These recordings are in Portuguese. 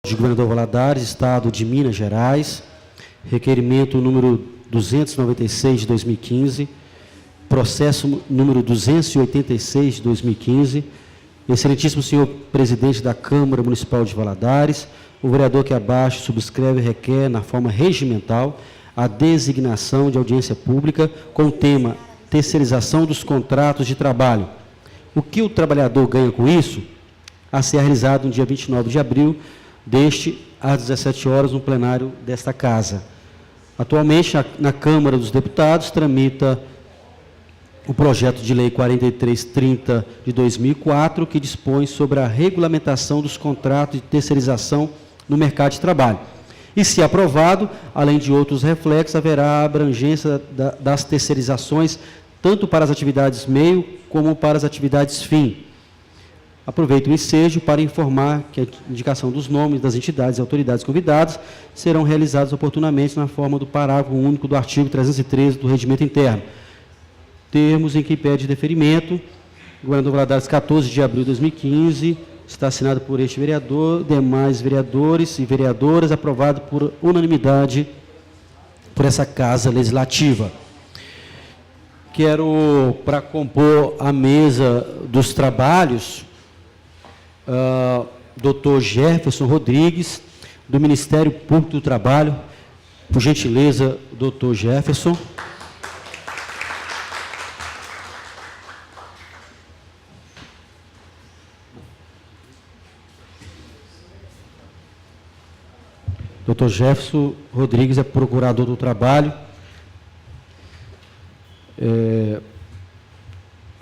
de Governador Valadares, Estado de Minas Gerais, requerimento número 296 de 2015, processo número 286 de 2015. Excelentíssimo senhor presidente da Câmara Municipal de Valadares, o vereador que abaixo subscreve e requer, na forma regimental, a designação de audiência pública com o tema terceirização dos contratos de trabalho. O que o trabalhador ganha com isso? A ser realizado no dia 29 de abril deste, às 17 horas, no plenário desta Casa. Atualmente, na Câmara dos Deputados, tramita o projeto de lei 4330 de 2004, que dispõe sobre a regulamentação dos contratos de terceirização no mercado de trabalho. E, se aprovado, além de outros reflexos, haverá abrangência das terceirizações, tanto para as atividades meio, como para as atividades fim. Aproveito o ensejo para informar que a indicação dos nomes das entidades e autoridades convidadas serão realizadas oportunamente na forma do parágrafo único do artigo 313 do Regimento Interno. Termos em que pede deferimento, Governador Valadares, 14 de abril de 2015, está assinado por este vereador, demais vereadores e vereadoras, aprovado por unanimidade por essa Casa Legislativa. Quero, para compor a mesa dos trabalhos, Dr. Jefferson Rodrigues, do Ministério Público do Trabalho. Por gentileza, Dr. Jefferson. Dr. Jefferson Rodrigues é procurador do Trabalho.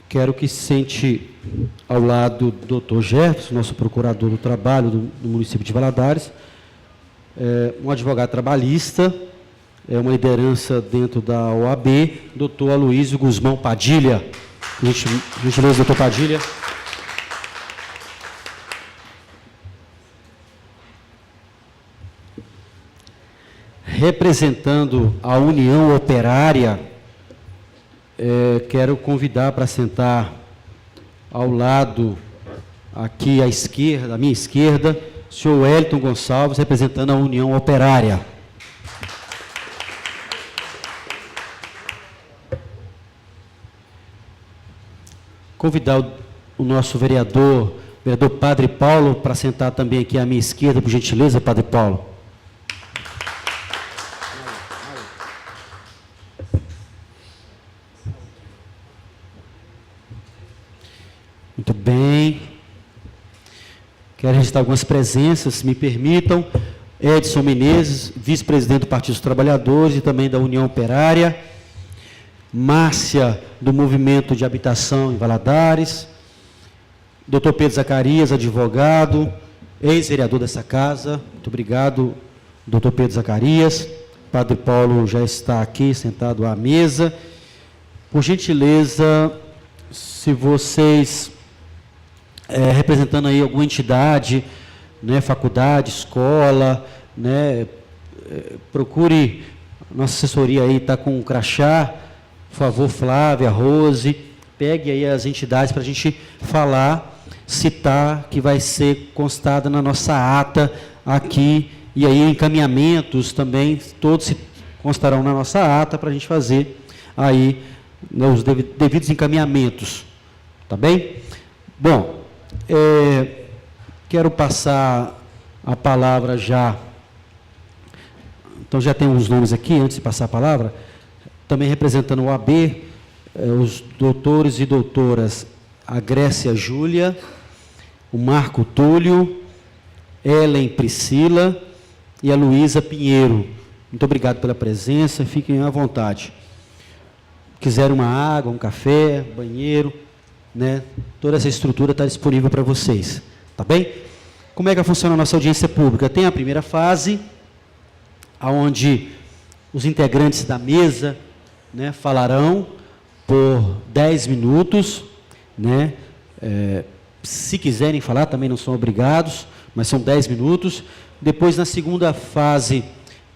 Quero que se sente ao lado do Dr. Jefferson, nosso procurador do Trabalho do município de Valadares, um advogado trabalhista, uma liderança dentro da OAB, Dr. Aloysio Guzmão Padilha. Gentileza, doutor Padilha. Representando a União Operária, quero convidar para sentar ao lado, aqui à esquerda, à minha esquerda, o senhor Wellington Gonçalves, representando a União Operária. Convidar o nosso vereador Padre Paulo, para sentar também aqui à minha esquerda, por gentileza, Padre Paulo. Muito bem. Quero registrar algumas presenças, se me permitam. Edson Menezes, vice-presidente do Partido dos Trabalhadores e também da União Operária. Márcia, do Movimento de Habitação em Valadares. Dr. Pedro Zacarias, advogado, ex-vereador dessa casa. Muito obrigado, Dr. Pedro Zacarias. Padre Paulo já está aqui, sentado à mesa. Por gentileza, se vocês... representando aí alguma entidade, né, faculdade, escola, né, procure, nossa assessoria aí está com um crachá, por favor, Flávia, Rose, pegue aí as entidades para a gente falar, citar, que vai ser constada na nossa ata aqui, e aí encaminhamentos também, todos constarão na nossa ata para a gente fazer aí, né, os devidos encaminhamentos, tá bem? Bom, quero passar a palavra já, então já tem os nomes aqui, antes de passar a palavra, também representando o AB, os doutores e doutoras, a Grécia Júlia, o Marco Túlio, Ellen Priscila e a Luísa Pinheiro. Muito obrigado pela presença, fiquem à vontade. Quiser uma água, um café, banheiro, né? Toda essa estrutura está disponível para vocês, tá bem? Como é que funciona a nossa audiência pública? Tem a primeira fase, onde os integrantes da mesa, né, falarão por 10 minutos, né? Se quiserem falar, também não são obrigados, mas são 10 minutos. Depois, na segunda fase,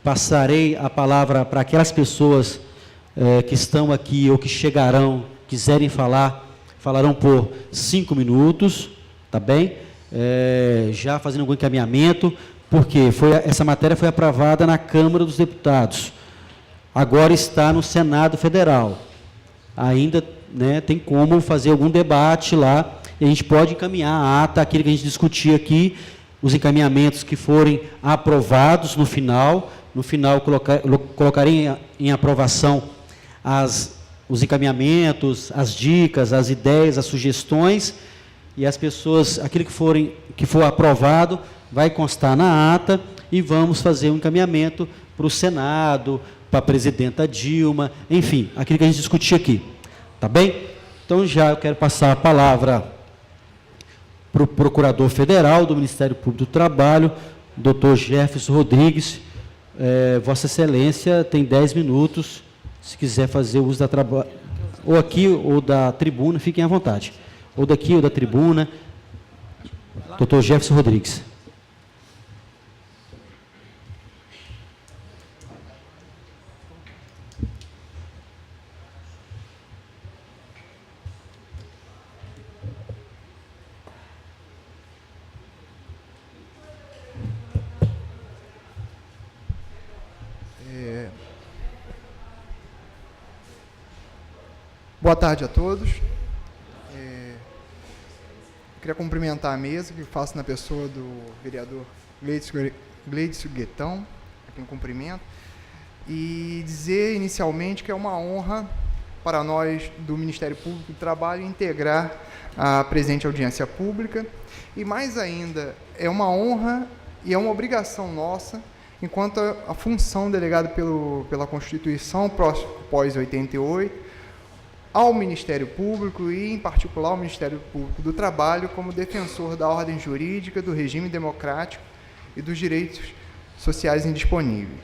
passarei a palavra para aquelas pessoas que estão aqui ou que chegarão, quiserem falar, falarão por 5 minutos, tá bem? Já fazendo algum encaminhamento, Porque essa matéria foi aprovada na Câmara dos Deputados. Agora está no Senado Federal. Ainda, né, tem como fazer algum debate lá, e a gente pode encaminhar a ata, aquilo que a gente discutia aqui, os encaminhamentos que forem aprovados no final colocarei em aprovação os encaminhamentos, as dicas, as ideias, as sugestões, e as pessoas, aquilo que for aprovado, vai constar na ata, e vamos fazer um encaminhamento para o Senado, para a presidenta Dilma, enfim, aquilo que a gente discutiu aqui. Tá bem? Então, já eu quero passar a palavra para o Procurador Federal do Ministério Público do Trabalho, doutor Jefferson Rodrigues. Vossa Excelência tem 10 minutos, se quiser fazer uso da ou aqui ou da tribuna, fiquem à vontade. Ou daqui ou da tribuna. Doutor Jefferson Rodrigues. Boa tarde a todos. Queria cumprimentar a mesa, que faço na pessoa do vereador Gleidson Guetão, aqui em cumprimento, e dizer inicialmente que é uma honra para nós do Ministério Público do Trabalho integrar a presente audiência pública, e mais ainda, é uma honra e é uma obrigação nossa, enquanto a função delegada pela Constituição pós-88, ao Ministério Público e, em particular, ao Ministério Público do Trabalho como defensor da ordem jurídica, do regime democrático e dos direitos sociais indisponíveis.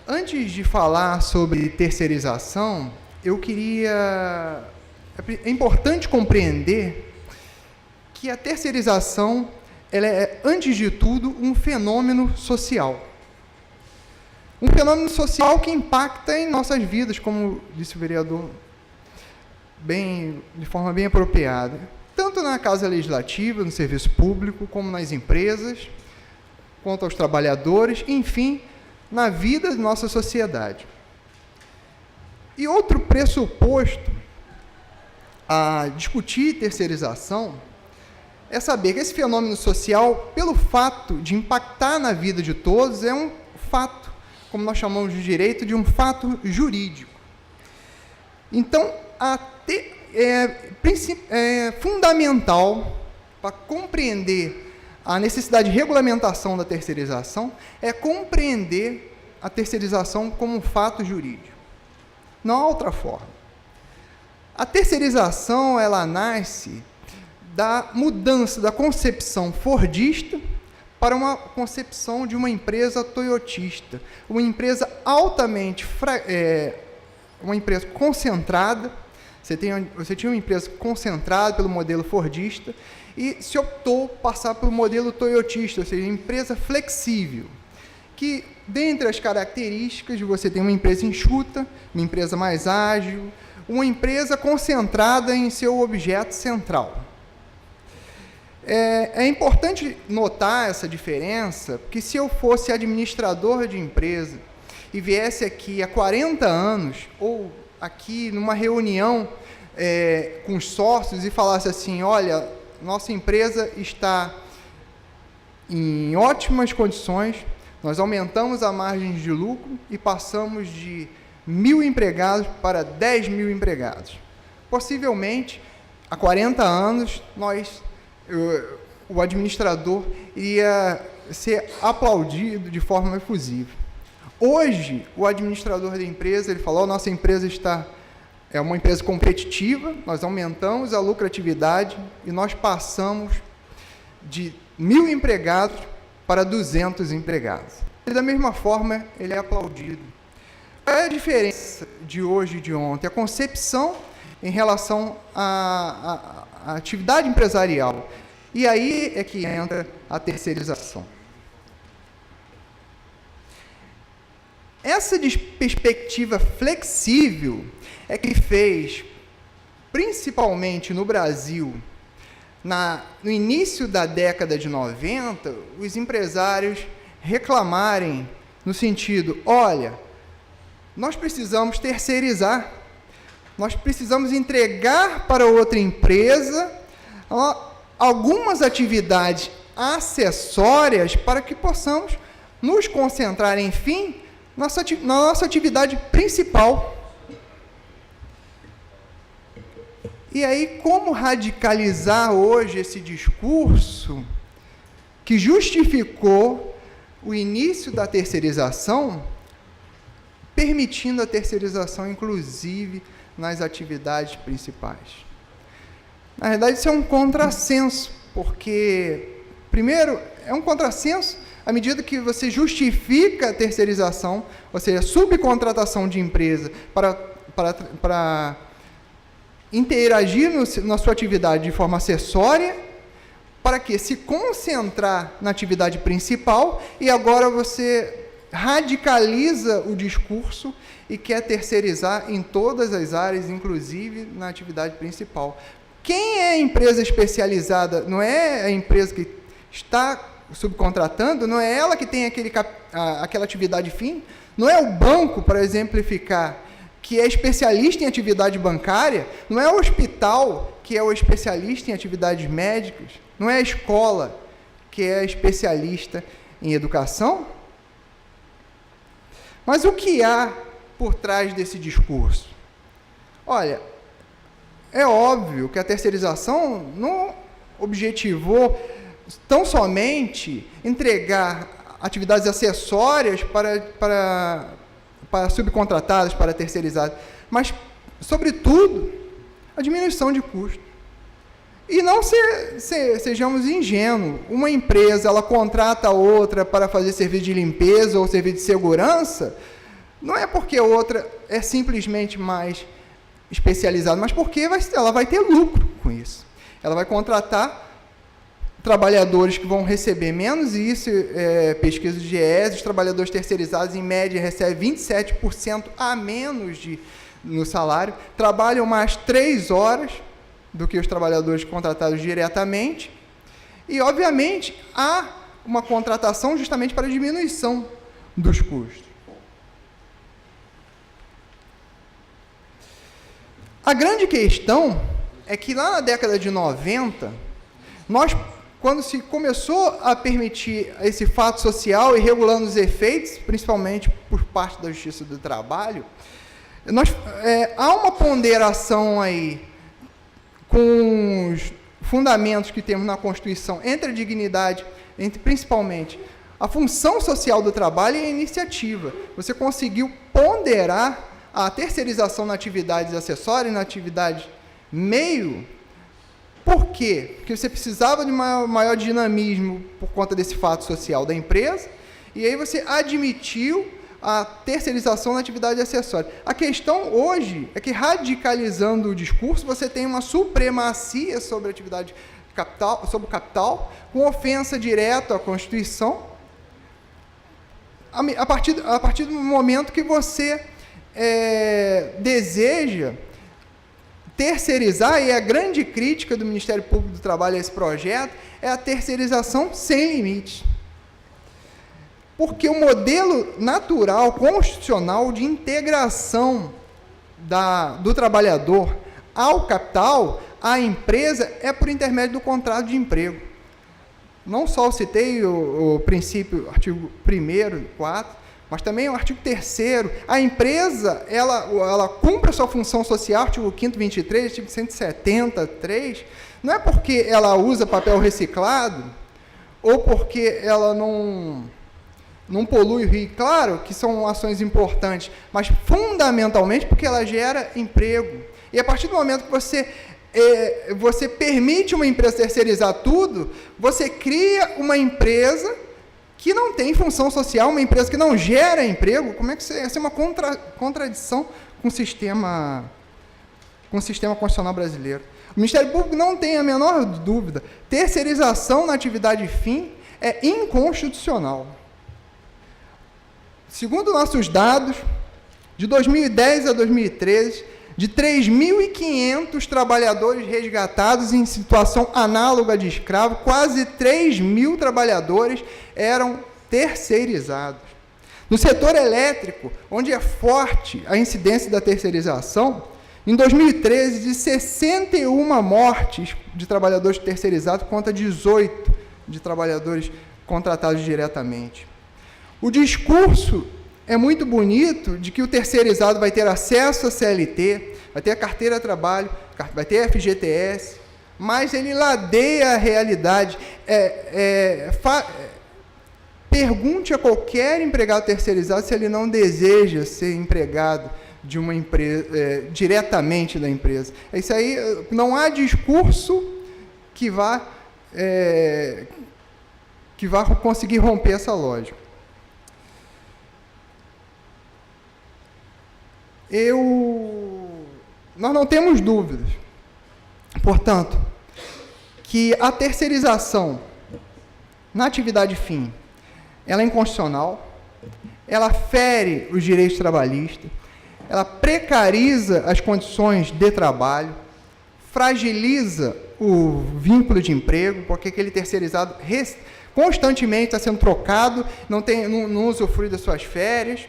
Antes de falar sobre terceirização, é importante compreender que a terceirização ela é, antes de tudo, um fenômeno social. Um fenômeno social que impacta em nossas vidas, como disse o vereador, de forma bem apropriada, tanto na Casa Legislativa, no serviço público, como nas empresas, quanto aos trabalhadores, enfim, na vida da nossa sociedade. E outro pressuposto a discutir terceirização é saber que esse fenômeno social, pelo fato de impactar na vida de todos, é um fato, como nós chamamos de direito, de um fato jurídico. Então, é fundamental para compreender a necessidade de regulamentação da terceirização, é compreender a terceirização como um fato jurídico. Não há outra forma. A terceirização, ela nasce da mudança da concepção fordista para uma concepção de uma empresa toyotista, uma empresa altamente, uma empresa concentrada. Você tinha uma empresa concentrada pelo modelo fordista e se optou passar pelo modelo toyotista, ou seja, empresa flexível, que, dentre as características, você tem uma empresa enxuta, uma empresa mais ágil, uma empresa concentrada em seu objeto central. É importante notar essa diferença, porque se eu fosse administrador de empresa e viesse aqui há 40 anos, ou aqui numa reunião com os sócios e falasse assim, olha, nossa empresa está em ótimas condições, nós aumentamos a margem de lucro e passamos de 1.000 empregados para 10.000 empregados. Possivelmente, há 40 anos, o administrador iria ser aplaudido de forma efusiva. Hoje, o administrador da empresa, ele falou, nossa empresa é uma empresa competitiva, nós aumentamos a lucratividade e nós passamos de 1.000 empregados para 200 empregados. E, da mesma forma, ele é aplaudido. Qual é a diferença de hoje e de ontem? A concepção em relação à atividade empresarial. E aí é que entra a terceirização. Essa perspectiva flexível é que fez, principalmente no Brasil, no início da década de 90, os empresários reclamarem no sentido, olha, nós precisamos terceirizar, nós precisamos entregar para outra empresa algumas atividades acessórias para que possamos nos concentrar, enfim, na nossa atividade principal. E aí, como radicalizar hoje esse discurso que justificou o início da terceirização, permitindo a terceirização, inclusive, nas atividades principais? Na verdade, isso é um contrassenso, porque, primeiro, é um contrassenso à medida que você justifica a terceirização, ou seja, a subcontratação de empresa para interagir na sua atividade de forma acessória, para que se concentrar na atividade principal, e agora você radicaliza o discurso e quer terceirizar em todas as áreas, inclusive na atividade principal. Quem é a empresa especializada? Não é a empresa que está subcontratando, não é ela que tem aquela atividade fim, não é o banco, para exemplificar, que é especialista em atividade bancária, não é o hospital, que é o especialista em atividades médicas, não é a escola, que é especialista em educação? Mas o que há por trás desse discurso? Olha, é óbvio que a terceirização não objetivou tão somente entregar atividades acessórias para subcontratadas, para terceirizadas, mas, sobretudo, a diminuição de custo. E não sejamos ingênuos. Uma empresa, ela contrata outra para fazer serviço de limpeza ou serviço de segurança, não é porque a outra é simplesmente mais especializada, mas porque ela vai ter lucro com isso. Ela vai contratar trabalhadores que vão receber menos, e isso é pesquisa de GES, os trabalhadores terceirizados, em média, recebem 27% a menos no salário, trabalham mais 3 horas do que os trabalhadores contratados diretamente, e, obviamente, há uma contratação justamente para diminuição dos custos. A grande questão é que, lá na década de 90, quando se começou a permitir esse fato social e regulando os efeitos, principalmente por parte da Justiça do Trabalho, há uma ponderação aí com os fundamentos que temos na Constituição entre a dignidade, principalmente a função social do trabalho e a iniciativa. Você conseguiu ponderar a terceirização na atividades acessórias, na atividade meio. Por quê? Porque você precisava de maior dinamismo por conta desse fato social da empresa, e aí você admitiu a terceirização na atividade acessória. A questão hoje é que, radicalizando o discurso, você tem uma supremacia sobre a atividade capital, sobre o capital, com ofensa direta à Constituição, a partir do momento que você deseja terceirizar, e a grande crítica do Ministério Público do Trabalho a esse projeto é a terceirização sem limites. Porque o modelo natural, constitucional, de integração do trabalhador ao capital, à empresa, é por intermédio do contrato de emprego. Não só eu citei o princípio, artigo 1º, 4, mas também o artigo 3º, a empresa, ela cumpre a sua função social, artigo 5º, 23, artigo 173, não é porque ela usa papel reciclado, ou porque ela não polui o rio. Claro que são ações importantes, mas fundamentalmente porque ela gera emprego. E a partir do momento que você permite uma empresa terceirizar tudo, você cria uma empresa que não tem função social, uma empresa que não gera emprego. Como é que essa é uma contradição com o sistema constitucional brasileiro? O Ministério Público não tem a menor dúvida, terceirização na atividade fim é inconstitucional. Segundo nossos dados, de 2010 a 2013, De 3.500 trabalhadores resgatados em situação análoga de escravo, quase 3.000 trabalhadores eram terceirizados. No setor elétrico, onde é forte a incidência da terceirização, em 2013, de 61 mortes de trabalhadores terceirizados, contra 18 de trabalhadores contratados diretamente. O discurso é muito bonito de que o terceirizado vai ter acesso à CLT, vai ter a carteira de trabalho, vai ter FGTS, mas ele ladeia a realidade. Pergunte a qualquer empregado terceirizado se ele não deseja ser empregado de uma empresa, diretamente da empresa. Isso aí, não há discurso que vá conseguir romper essa lógica. Nós não temos dúvidas, portanto, que a terceirização na atividade fim, ela é inconstitucional, ela fere os direitos trabalhistas, ela precariza as condições de trabalho, fragiliza o vínculo de emprego, porque aquele terceirizado constantemente está sendo trocado, não usufrui das suas férias,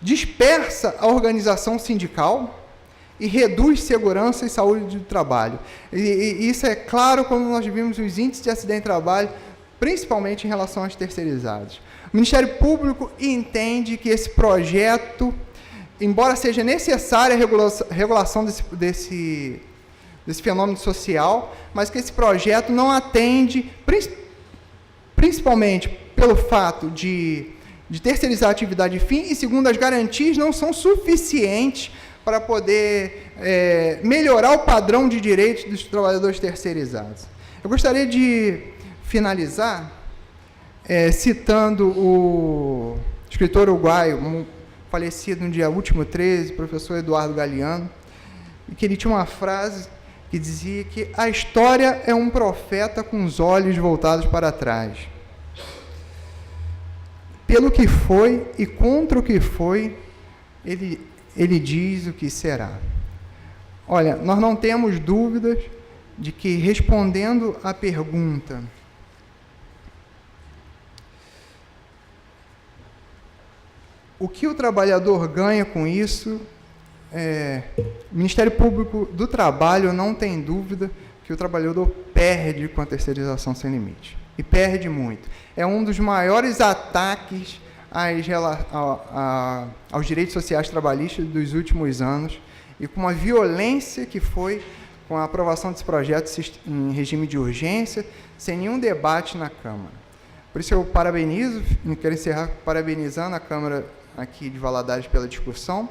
dispersa a organização sindical e reduz segurança e saúde do trabalho. E isso é claro quando nós vimos os índices de acidente de trabalho, principalmente em relação aos terceirizados. O Ministério Público entende que esse projeto, embora seja necessária a regulação desse fenômeno social, mas que esse projeto não atende, principalmente pelo fato de terceirizar a atividade fim, e segundo, as garantias não são suficientes para poder melhorar o padrão de direitos dos trabalhadores terceirizados. Eu gostaria de finalizar citando o escritor uruguaio, falecido no dia último 13, professor Eduardo Galeano, que ele tinha uma frase que dizia que a história é um profeta com os olhos voltados para trás. Pelo que foi e contra o que foi, ele diz o que será. Olha, nós não temos dúvidas de que, respondendo à pergunta o que o trabalhador ganha com isso, o Ministério Público do Trabalho não tem dúvida que o trabalhador perde com a terceirização sem limite. E perde muito. É um dos maiores ataques aos direitos sociais trabalhistas dos últimos anos, e com uma violência que foi com a aprovação desse projeto em regime de urgência, sem nenhum debate na Câmara. Por isso eu quero encerrar parabenizando a Câmara aqui de Valadares pela discussão,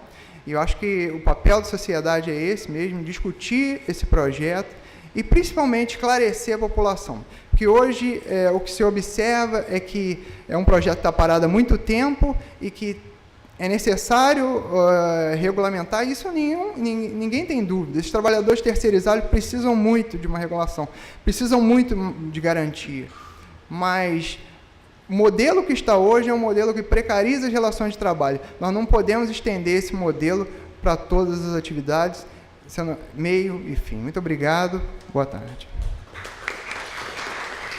e eu acho que o papel da sociedade é esse mesmo, discutir esse projeto e principalmente esclarecer a população. Porque hoje o que se observa é que é um projeto que está parado há muito tempo e que é necessário regulamentar, isso ninguém tem dúvida. Esses trabalhadores terceirizados precisam muito de uma regulação, precisam muito de garantia, mas o modelo que está hoje é um modelo que precariza as relações de trabalho. Nós não podemos estender esse modelo para todas as atividades, sendo meio e fim. Muito obrigado, boa tarde.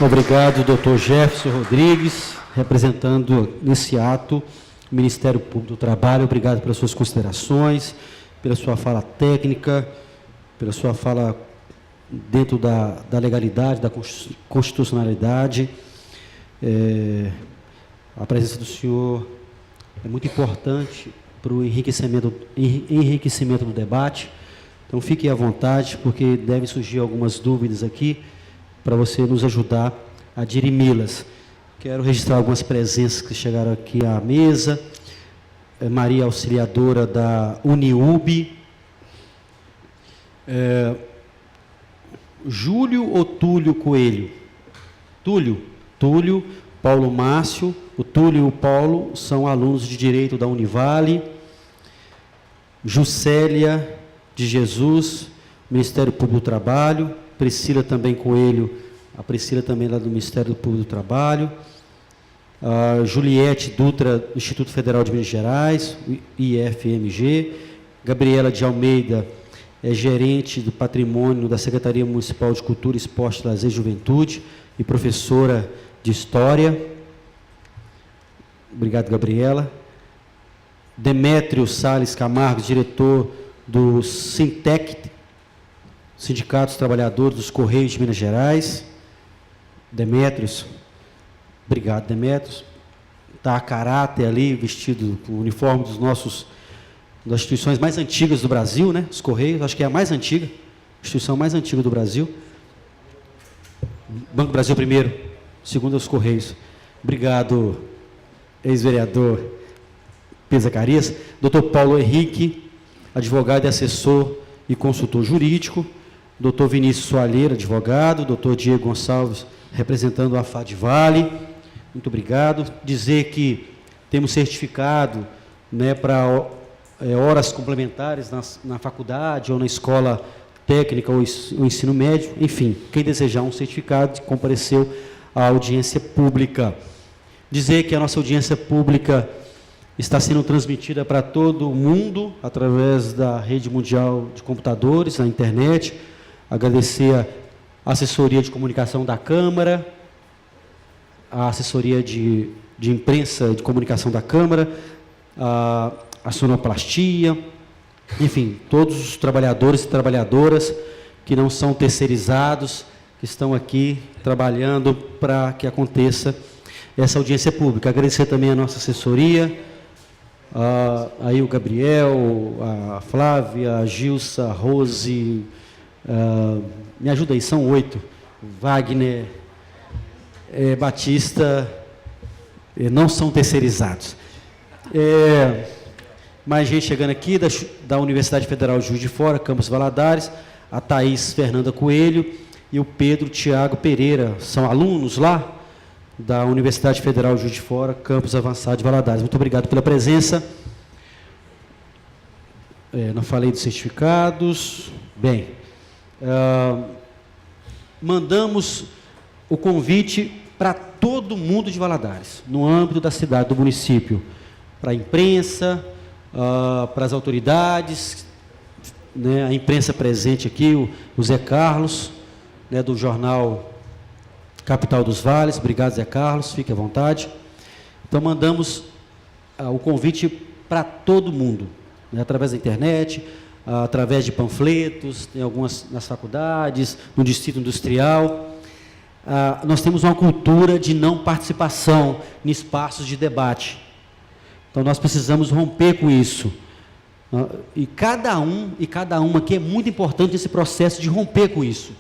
Obrigado, doutor Jefferson Rodrigues, representando nesse ato o Ministério Público do Trabalho. Obrigado pelas suas considerações, pela sua fala técnica, pela sua fala dentro da legalidade, da constitucionalidade. A presença do senhor é muito importante para o enriquecimento do debate. Então, fique à vontade, porque devem surgir algumas dúvidas aqui, para você nos ajudar a dirimi-las. Quero registrar algumas presenças que chegaram aqui à mesa. Maria Auxiliadora, da Uniub. Júlio ou Túlio Coelho? Túlio, Paulo Márcio. O Túlio e o Paulo são alunos de Direito da Univale. Juscelia de Jesus, Ministério Público do Trabalho. Priscila também Coelho, a Priscila também lá do Ministério Público do Trabalho. Juliette Dutra, Instituto Federal de Minas Gerais, IFMG. Gabriela de Almeida é gerente do patrimônio da Secretaria Municipal de Cultura, Esporte, Lazer e Juventude e professora de História. Obrigado, Gabriela. Demétrio Salles Camargo, diretor do Sintec, Sindicato dos Trabalhadores dos Correios de Minas Gerais. Demétrios, obrigado, Demétrios. Está a caráter ali, vestido com o uniforme das instituições mais antigas do Brasil, né? Os Correios, acho que é a mais antiga, instituição mais antiga do Brasil. Banco do Brasil primeiro, segundo os Correios. Obrigado, ex-vereador Pedro Zacarias. Dr. Paulo Henrique, advogado e assessor e consultor jurídico. Dr. Vinícius Soalheira, advogado. Dr. Diego Gonçalves, representando a FAD-Vale. Muito obrigado. Dizer que temos certificado, né, para horas complementares na faculdade ou na escola técnica ou ensino médio. Enfim, quem desejar um certificado compareceu à audiência pública. Dizer que a nossa audiência pública está sendo transmitida para todo o mundo através da rede mundial de computadores, na internet. Agradecer a assessoria de comunicação da Câmara, a assessoria de imprensa e de comunicação da Câmara, a sonoplastia, enfim, todos os trabalhadores e trabalhadoras que não são terceirizados, que estão aqui trabalhando para que aconteça essa audiência pública. Agradecer também a nossa assessoria, aí o Gabriel, a Flávia, a Gilsa, a Rose, me ajuda aí, são 8, Wagner, Batista, não são terceirizados. Mais gente chegando aqui, da Universidade Federal de Juiz de Fora, Campus Valadares, a Thaís Fernanda Coelho e o Pedro Tiago Pereira, são alunos lá da Universidade Federal de Juiz de Fora, Campus Avançado de Valadares. Muito obrigado pela presença. Não falei dos certificados. Bem, mandamos o convite para todo mundo de Valadares, no âmbito da cidade, do município, para a imprensa, para as autoridades, né, a imprensa presente aqui, o Zé Carlos, né, do jornal Capital dos Vales. Obrigado, Zé Carlos, fique à vontade. Então, mandamos o convite para todo mundo, né, através da internet, através de panfletos, tem algumas nas faculdades, no Distrito Industrial. Nós temos uma cultura de não participação em espaços de debate. Então, nós precisamos romper com isso. E cada uma aqui é muito importante esse processo de romper com isso.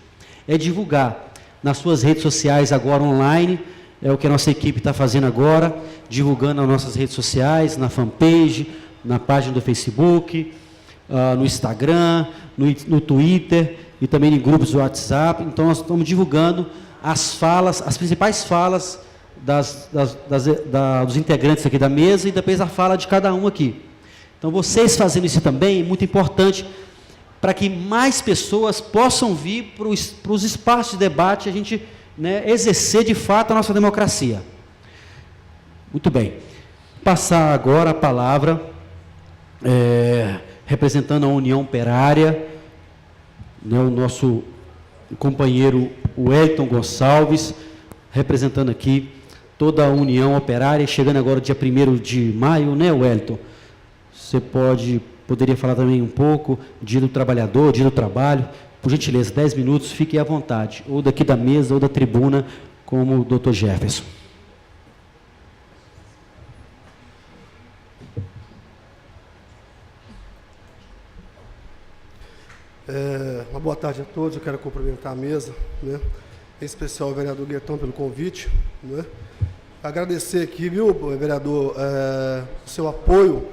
É divulgar nas suas redes sociais agora online, é o que a nossa equipe está fazendo agora, divulgando nas nossas redes sociais, na fanpage, na página do Facebook, no Instagram, no Twitter e também em grupos do WhatsApp. Então, nós estamos divulgando as falas, as principais falas dos integrantes aqui da mesa e depois a fala de cada um aqui. Então, vocês fazendo isso também é muito importante para que mais pessoas possam vir para os espaços de debate, a gente, né, exercer de fato a nossa democracia. Muito bem. Passar agora a palavra, representando a União Operária, né, o nosso companheiro Wellington Gonçalves, representando aqui toda a União Operária, chegando agora dia 1º de maio, né, Wellington? Você poderia falar também um pouco, Dia do Trabalhador, Dia do Trabalho, por gentileza, 10 minutos, fique à vontade, ou daqui da mesa, ou da tribuna, como o Dr. Jefferson. Uma boa tarde a todos, eu quero cumprimentar a mesa, né? Em especial o vereador Guetão pelo convite, né? Agradecer aqui, viu, vereador, o seu apoio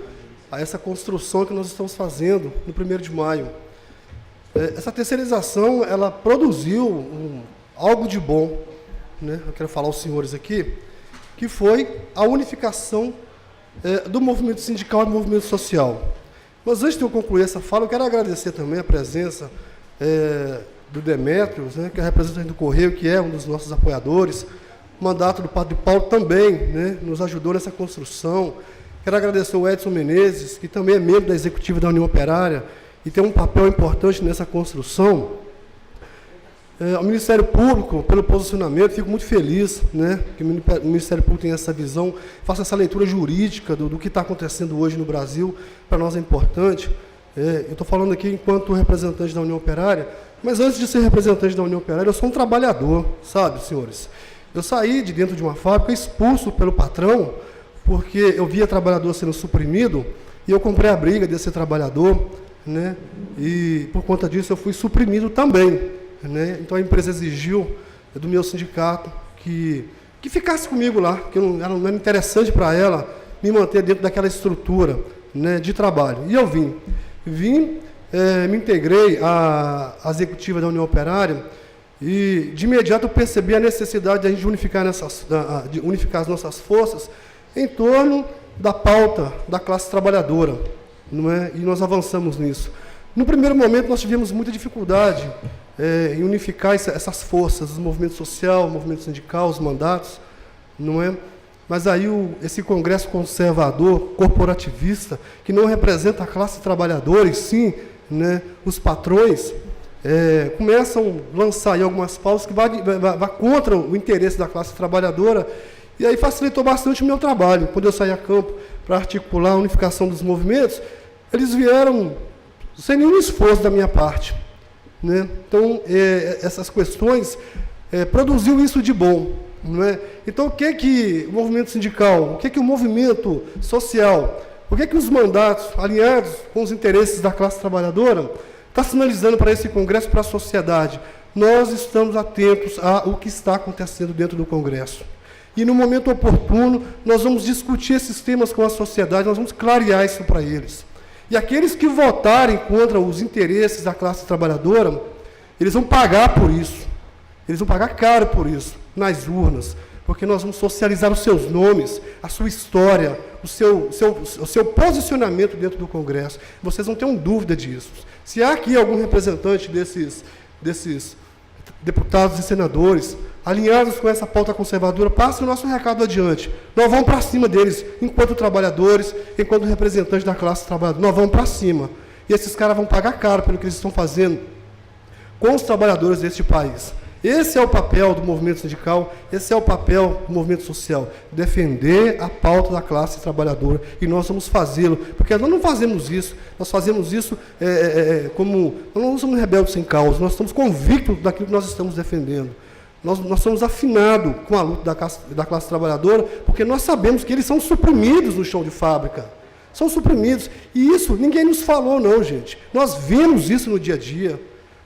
a essa construção que nós estamos fazendo no 1º de maio. Essa terceirização, ela produziu algo de bom, né? Eu quero falar aos senhores aqui, que foi a unificação do movimento sindical e do movimento social. Mas antes de eu concluir essa fala, eu quero agradecer também a presença do Demétrios, né, que é representante do Correio, que é um dos nossos apoiadores. O mandato do Padre Paulo também, né, nos ajudou nessa construção. Quero agradecer o Edson Menezes, que também é membro da executiva da União Operária e tem um papel importante nessa construção. Ao Ministério Público, pelo posicionamento, fico muito feliz, né, que o Ministério Público tem essa visão, faça essa leitura jurídica do que está acontecendo hoje no Brasil, para nós é importante. Eu estou falando aqui enquanto representante da União Operária, mas antes de ser representante da União Operária, eu sou um trabalhador, sabe, senhores? Eu saí de dentro de uma fábrica expulso pelo patrão, porque eu via trabalhador sendo suprimido, e eu comprei a briga desse trabalhador, né, e por conta disso eu fui suprimido também. Né? Então a empresa exigiu do meu sindicato que ficasse comigo lá, que não era interessante para ela me manter dentro daquela estrutura, né, de trabalho. E eu vim, me integrei à executiva da União Operária e de imediato eu percebi a necessidade de a gente unificar as nossas forças em torno da pauta da classe trabalhadora, não é? E nós avançamos nisso. No primeiro momento nós tivemos muita dificuldade em unificar essas forças, o movimento social, o movimento sindical, os mandatos, não é? Mas aí esse congresso conservador, corporativista, que não representa a classe trabalhadora, e sim, né, os patrões, começam a lançar aí algumas pautas que vai contra o interesse da classe trabalhadora, e aí facilitou bastante o meu trabalho. Quando eu saí a campo para articular a unificação dos movimentos, eles vieram sem nenhum esforço da minha parte. Né? Então, essas questões produziu isso de bom. Não é? Então, o que o movimento sindical, o que o movimento social, o que os mandatos alinhados com os interesses da classe trabalhadora está sinalizando para esse Congresso, para a sociedade? Nós estamos atentos ao que está acontecendo dentro do Congresso. E, no momento oportuno, nós vamos discutir esses temas com a sociedade, nós vamos clarear isso para eles. E aqueles que votarem contra os interesses da classe trabalhadora, eles vão pagar por isso. Eles vão pagar caro por isso, nas urnas, porque nós vamos socializar os seus nomes, a sua história, o seu posicionamento dentro do Congresso. Vocês não tenham dúvida disso. Se há aqui algum representante desses deputados e senadores alinhados com essa pauta conservadora, passe o nosso recado adiante. Nós vamos para cima deles, enquanto trabalhadores, enquanto representantes da classe trabalhadora. Nós vamos para cima. E esses caras vão pagar caro pelo que eles estão fazendo com os trabalhadores deste país. Esse é o papel do movimento sindical, esse é o papel do movimento social, defender a pauta da classe trabalhadora, e nós vamos fazê-lo, porque nós não fazemos isso, nós fazemos isso como, nós não somos rebeldes sem causa, nós estamos convictos daquilo que nós estamos defendendo. Nós somos afinados com a luta da classe trabalhadora, porque nós sabemos que eles são suprimidos no chão de fábrica, são suprimidos, e isso ninguém nos falou não, gente, nós vemos isso no dia a dia.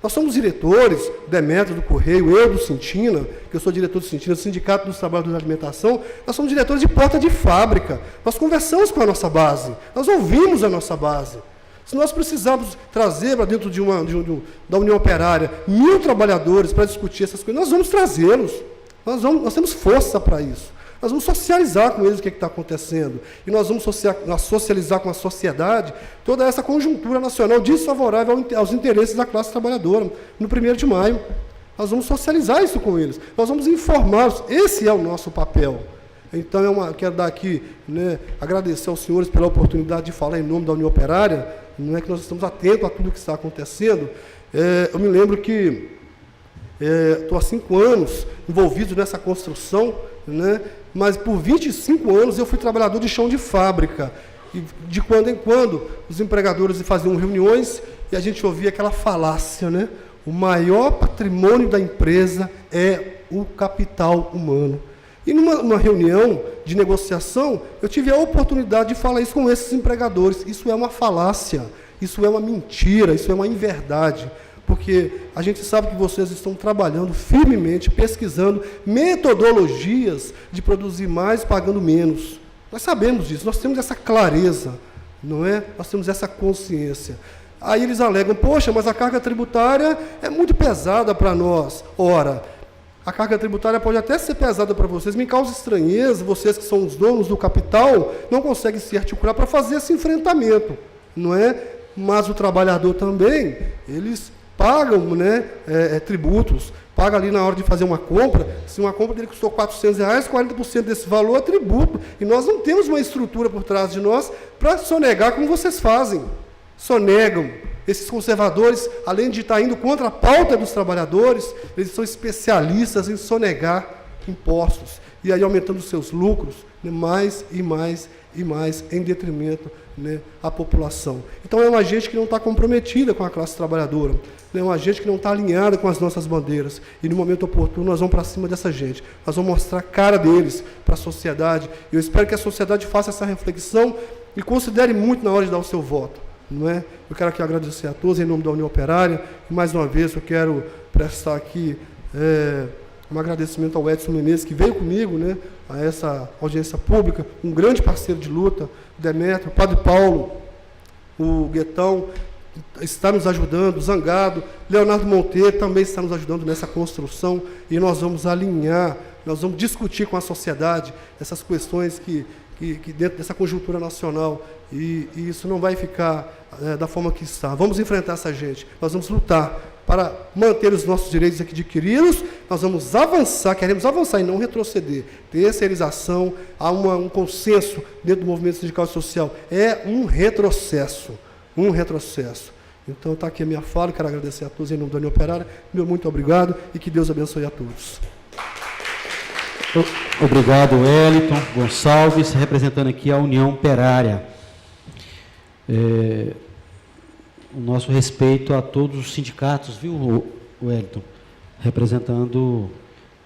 Nós somos diretores, Demetrio do Correio, eu do Sintina, que eu sou diretor do Sintina, do Sindicato dos Trabalhadores da Alimentação, nós somos diretores de porta de fábrica, nós conversamos com a nossa base, nós ouvimos a nossa base. Se nós precisarmos trazer para dentro da União Operária 1.000 trabalhadores para discutir essas coisas, nós vamos trazê-los, nós temos força para isso. Nós vamos socializar com eles o que está acontecendo. E nós vamos socializar com a sociedade toda essa conjuntura nacional desfavorável aos interesses da classe trabalhadora, no 1º de maio. Nós vamos socializar isso com eles. Nós vamos informá-los. Esse é o nosso papel. Então, quero dar aqui, né, agradecer aos senhores pela oportunidade de falar em nome da União Operária. Não é que nós estamos atentos a tudo o que está acontecendo. Eu me lembro que estou há 5 anos envolvido nessa construção, né? Mas por 25 anos eu fui trabalhador de chão de fábrica. E de quando em quando os empregadores faziam reuniões e a gente ouvia aquela falácia, né? O maior patrimônio da empresa é o capital humano. E numa reunião de negociação, eu tive a oportunidade de falar isso com esses empregadores. Isso é uma falácia, isso é uma mentira, isso é uma inverdade. Porque a gente sabe que vocês estão trabalhando firmemente, pesquisando metodologias de produzir mais pagando menos. Nós sabemos disso, nós temos essa clareza, não é? Nós temos essa consciência. Aí eles alegam, poxa, mas a carga tributária é muito pesada para nós. Ora, a carga tributária pode até ser pesada para vocês, me causa estranheza, vocês que são os donos do capital, não conseguem se articular para fazer esse enfrentamento, não é? Mas o trabalhador também, eles pagam, né, tributos, paga ali na hora de fazer uma compra. Se uma compra dele custou R$400, 40% desse valor é tributo. E nós não temos uma estrutura por trás de nós para sonegar como vocês fazem. Sonegam. Esses conservadores, além de estar indo contra a pauta dos trabalhadores, eles são especialistas em sonegar impostos. E aí aumentando os seus lucros, né, mais e mais e mais, em detrimento, né, à população. Então é uma gente que não está comprometida com a classe trabalhadora, é uma gente que não está alinhada com as nossas bandeiras. E no momento oportuno nós vamos para cima dessa gente. Nós vamos mostrar a cara deles para a sociedade. E eu espero que a sociedade faça essa reflexão e considere muito na hora de dar o seu voto. Não é? Eu quero aqui agradecer a todos em nome da União Operária. E mais uma vez eu quero prestar aqui um agradecimento ao Edson Menezes, que veio comigo, né, a essa audiência pública, um grande parceiro de luta, o Demetrio, o Padre Paulo, o Guetão, está nos ajudando, o Zangado, Leonardo Monteiro também está nos ajudando nessa construção, e nós vamos alinhar, nós vamos discutir com a sociedade essas questões que dentro dessa conjuntura nacional, e isso não vai ficar da forma que está. Vamos enfrentar essa gente, nós vamos lutar para manter os nossos direitos aqui adquiridos, nós vamos avançar, queremos avançar e não retroceder. Terceirização, há um consenso dentro do movimento sindical e social, é um retrocesso. Então, está aqui a minha fala, quero agradecer a todos em nome da União Operária, meu muito obrigado e que Deus abençoe a todos. Obrigado, Wellington Gonçalves, representando aqui a União Operária. O nosso respeito a todos os sindicatos, viu, Wellington?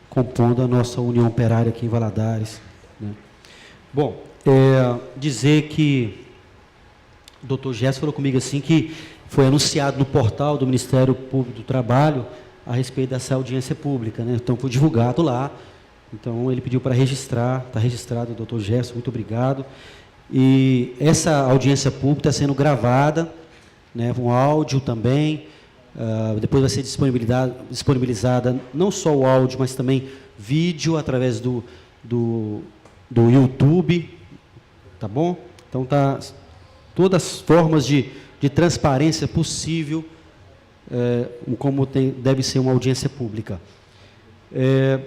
Compondo a nossa União Operária aqui em Valadares, né? Bom, dizer que o doutor Gerson falou comigo assim que foi anunciado no portal do Ministério Público do Trabalho a respeito dessa audiência pública, né? Então, foi divulgado lá. Então, ele pediu para registrar, está registrado o doutor Gerson, muito obrigado. E essa audiência pública está sendo gravada, né, um áudio também, depois vai ser disponibilizada não só o áudio, mas também vídeo através do YouTube, tá bom? Então, todas as formas de transparência possível, como deve ser uma audiência pública.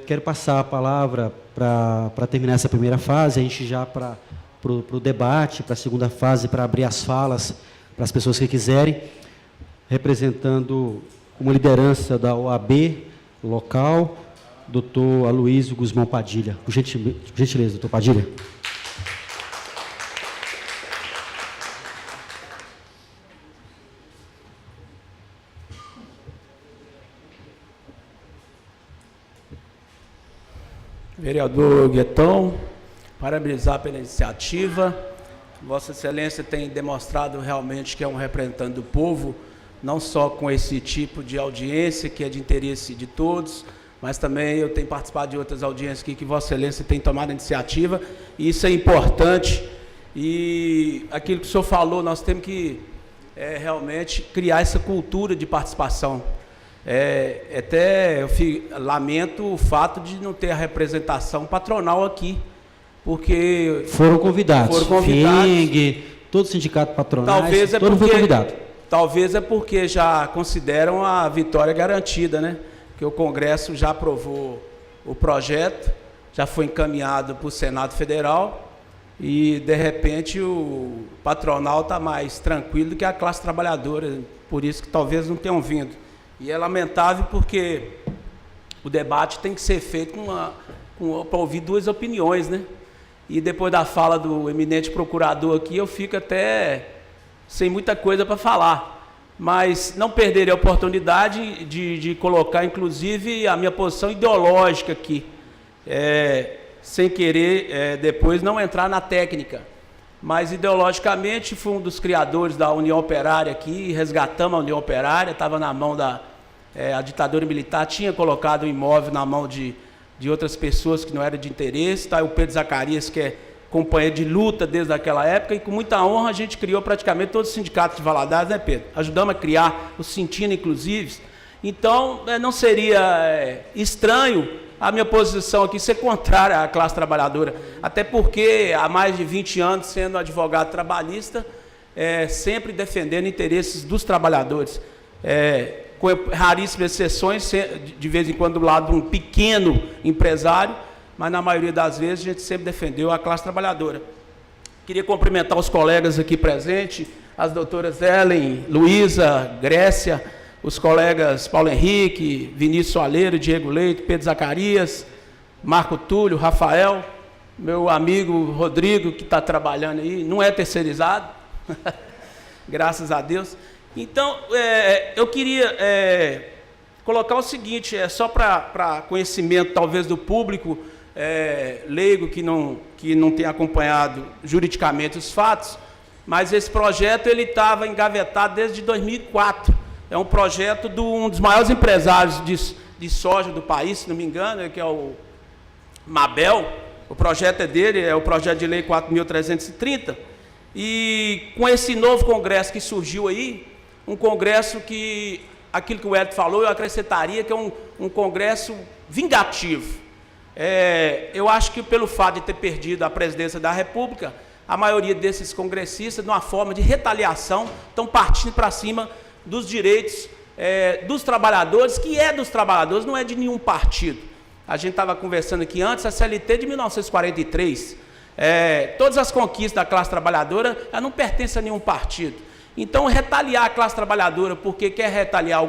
Quero passar a palavra para terminar essa primeira fase, a gente já para o debate, para a segunda fase, para abrir as falas para as pessoas que quiserem, representando uma liderança da OAB local, doutor Aloysio Guzmão Padilha. Por gentileza, doutor Padilha. Vereador Guetão, parabenizar pela iniciativa. Vossa Excelência tem demonstrado realmente que é um representante do povo, não só com esse tipo de audiência, que é de interesse de todos, mas também eu tenho participado de outras audiências aqui que Vossa Excelência tem tomado a iniciativa, e isso é importante. E aquilo que o senhor falou, nós temos que realmente criar essa cultura de participação. Até eu lamento o fato de não ter a representação patronal aqui, porque foram convidados. FIENG, todo o sindicato patronal, todo mundo foi convidado. Talvez é porque já consideram a vitória garantida, né? Que o Congresso já aprovou o projeto, já foi encaminhado para o Senado Federal e, de repente, o patronal está mais tranquilo do que a classe trabalhadora, por isso que talvez não tenham vindo. E é lamentável porque o debate tem que ser feito para ouvir duas opiniões, né? E depois da fala do eminente procurador aqui, eu fico até sem muita coisa para falar. Mas não perder a oportunidade de colocar, inclusive, a minha posição ideológica aqui, sem querer depois não entrar na técnica. Mas, ideologicamente, fui um dos criadores da União Operária aqui, resgatamos a União Operária, estava na mão a ditadura militar, tinha colocado o imóvel na mão de outras pessoas que não eram de interesse, tá? O Pedro Zacarias, que é companheiro de luta desde aquela época, e com muita honra a gente criou praticamente todos os sindicatos de Valadares, né, Pedro? Ajudamos a criar o Sintina, inclusive. Então, não seria estranho a minha posição aqui ser contrária à classe trabalhadora, até porque há mais de 20 anos, sendo advogado trabalhista, sempre defendendo interesses dos trabalhadores. com raríssimas exceções, de vez em quando do lado de um pequeno empresário, mas na maioria das vezes a gente sempre defendeu a classe trabalhadora. Queria cumprimentar os colegas aqui presentes, as doutoras Ellen, Luísa, Grécia, os colegas Paulo Henrique, Vinícius Soaleiro, Diego Leite, Pedro Zacarias, Marco Túlio, Rafael, meu amigo Rodrigo, que está trabalhando aí, não é terceirizado, graças a Deus. Então, eu queria colocar o seguinte, só para conhecimento, talvez, do público leigo que não tem acompanhado juridicamente os fatos, mas esse projeto ele estava engavetado desde 2004. É um projeto de um dos maiores empresários de soja do país, se não me engano, que é o Mabel. O projeto é dele, é o projeto de lei 4.330. E com esse novo congresso que surgiu aí, um congresso que, aquilo que o Hélio falou, eu acrescentaria que é um congresso vingativo. Eu acho que pelo fato de ter perdido a presidência da República, a maioria desses congressistas, de uma forma de retaliação, estão partindo para cima dos direitos dos trabalhadores, que é dos trabalhadores, não é de nenhum partido. A gente estava conversando aqui antes, a CLT de 1943, todas as conquistas da classe trabalhadora, ela não pertence a nenhum partido. Então, retaliar a classe trabalhadora porque quer retaliar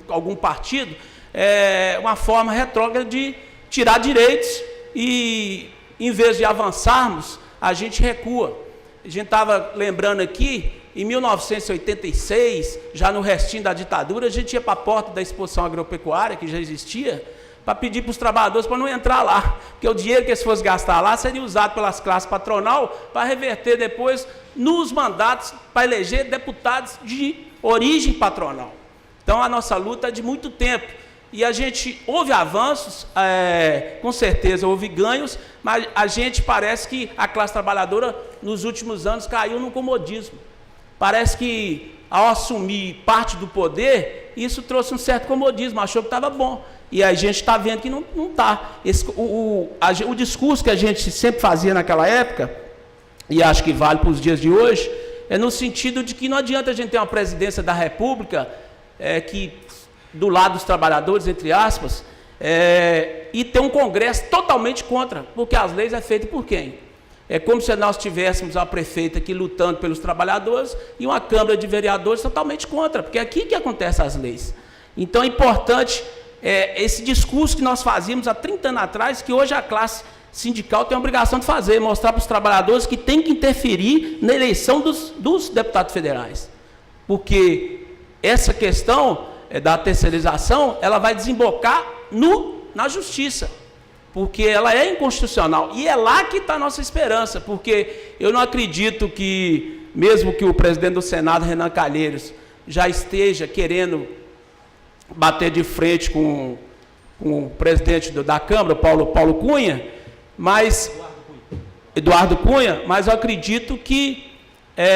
algum partido, é uma forma retrógrada de tirar direitos e, em vez de avançarmos, a gente recua. A gente estava lembrando aqui, em 1986, já no restinho da ditadura, a gente ia para a porta da exposição agropecuária, que já existia, para pedir para os trabalhadores para não entrar lá, porque o dinheiro que eles fossem gastar lá seria usado pelas classes patronal para reverter depois nos mandatos para eleger deputados de origem patronal. Então, a nossa luta é de muito tempo. E a gente, houve avanços, com certeza houve ganhos, mas a gente parece que a classe trabalhadora, nos últimos anos, caiu no comodismo. Parece que, ao assumir parte do poder, isso trouxe um certo comodismo, achou que estava bom. E a gente está vendo que não está. O discurso que a gente sempre fazia naquela época, e acho que vale para os dias de hoje, é no sentido de que não adianta a gente ter uma presidência da República que, do lado dos trabalhadores, entre aspas, e ter um Congresso totalmente contra, porque as leis é feitas por quem? É como se nós tivéssemos a prefeita aqui lutando pelos trabalhadores e uma Câmara de Vereadores totalmente contra, porque é aqui que acontecem as leis. Então é importante esse discurso que nós fazíamos há 30 anos atrás, que hoje a classe sindical tem a obrigação de fazer, mostrar para os trabalhadores que tem que interferir na eleição dos deputados federais. Porque essa questão da terceirização, ela vai desembocar na justiça, porque ela é inconstitucional, e é lá que está a nossa esperança, porque eu não acredito que, mesmo que o presidente do Senado, Renan Calheiros, já esteja querendo bater de frente com o presidente da Câmara, Paulo Cunha, Eduardo Cunha, mas eu acredito que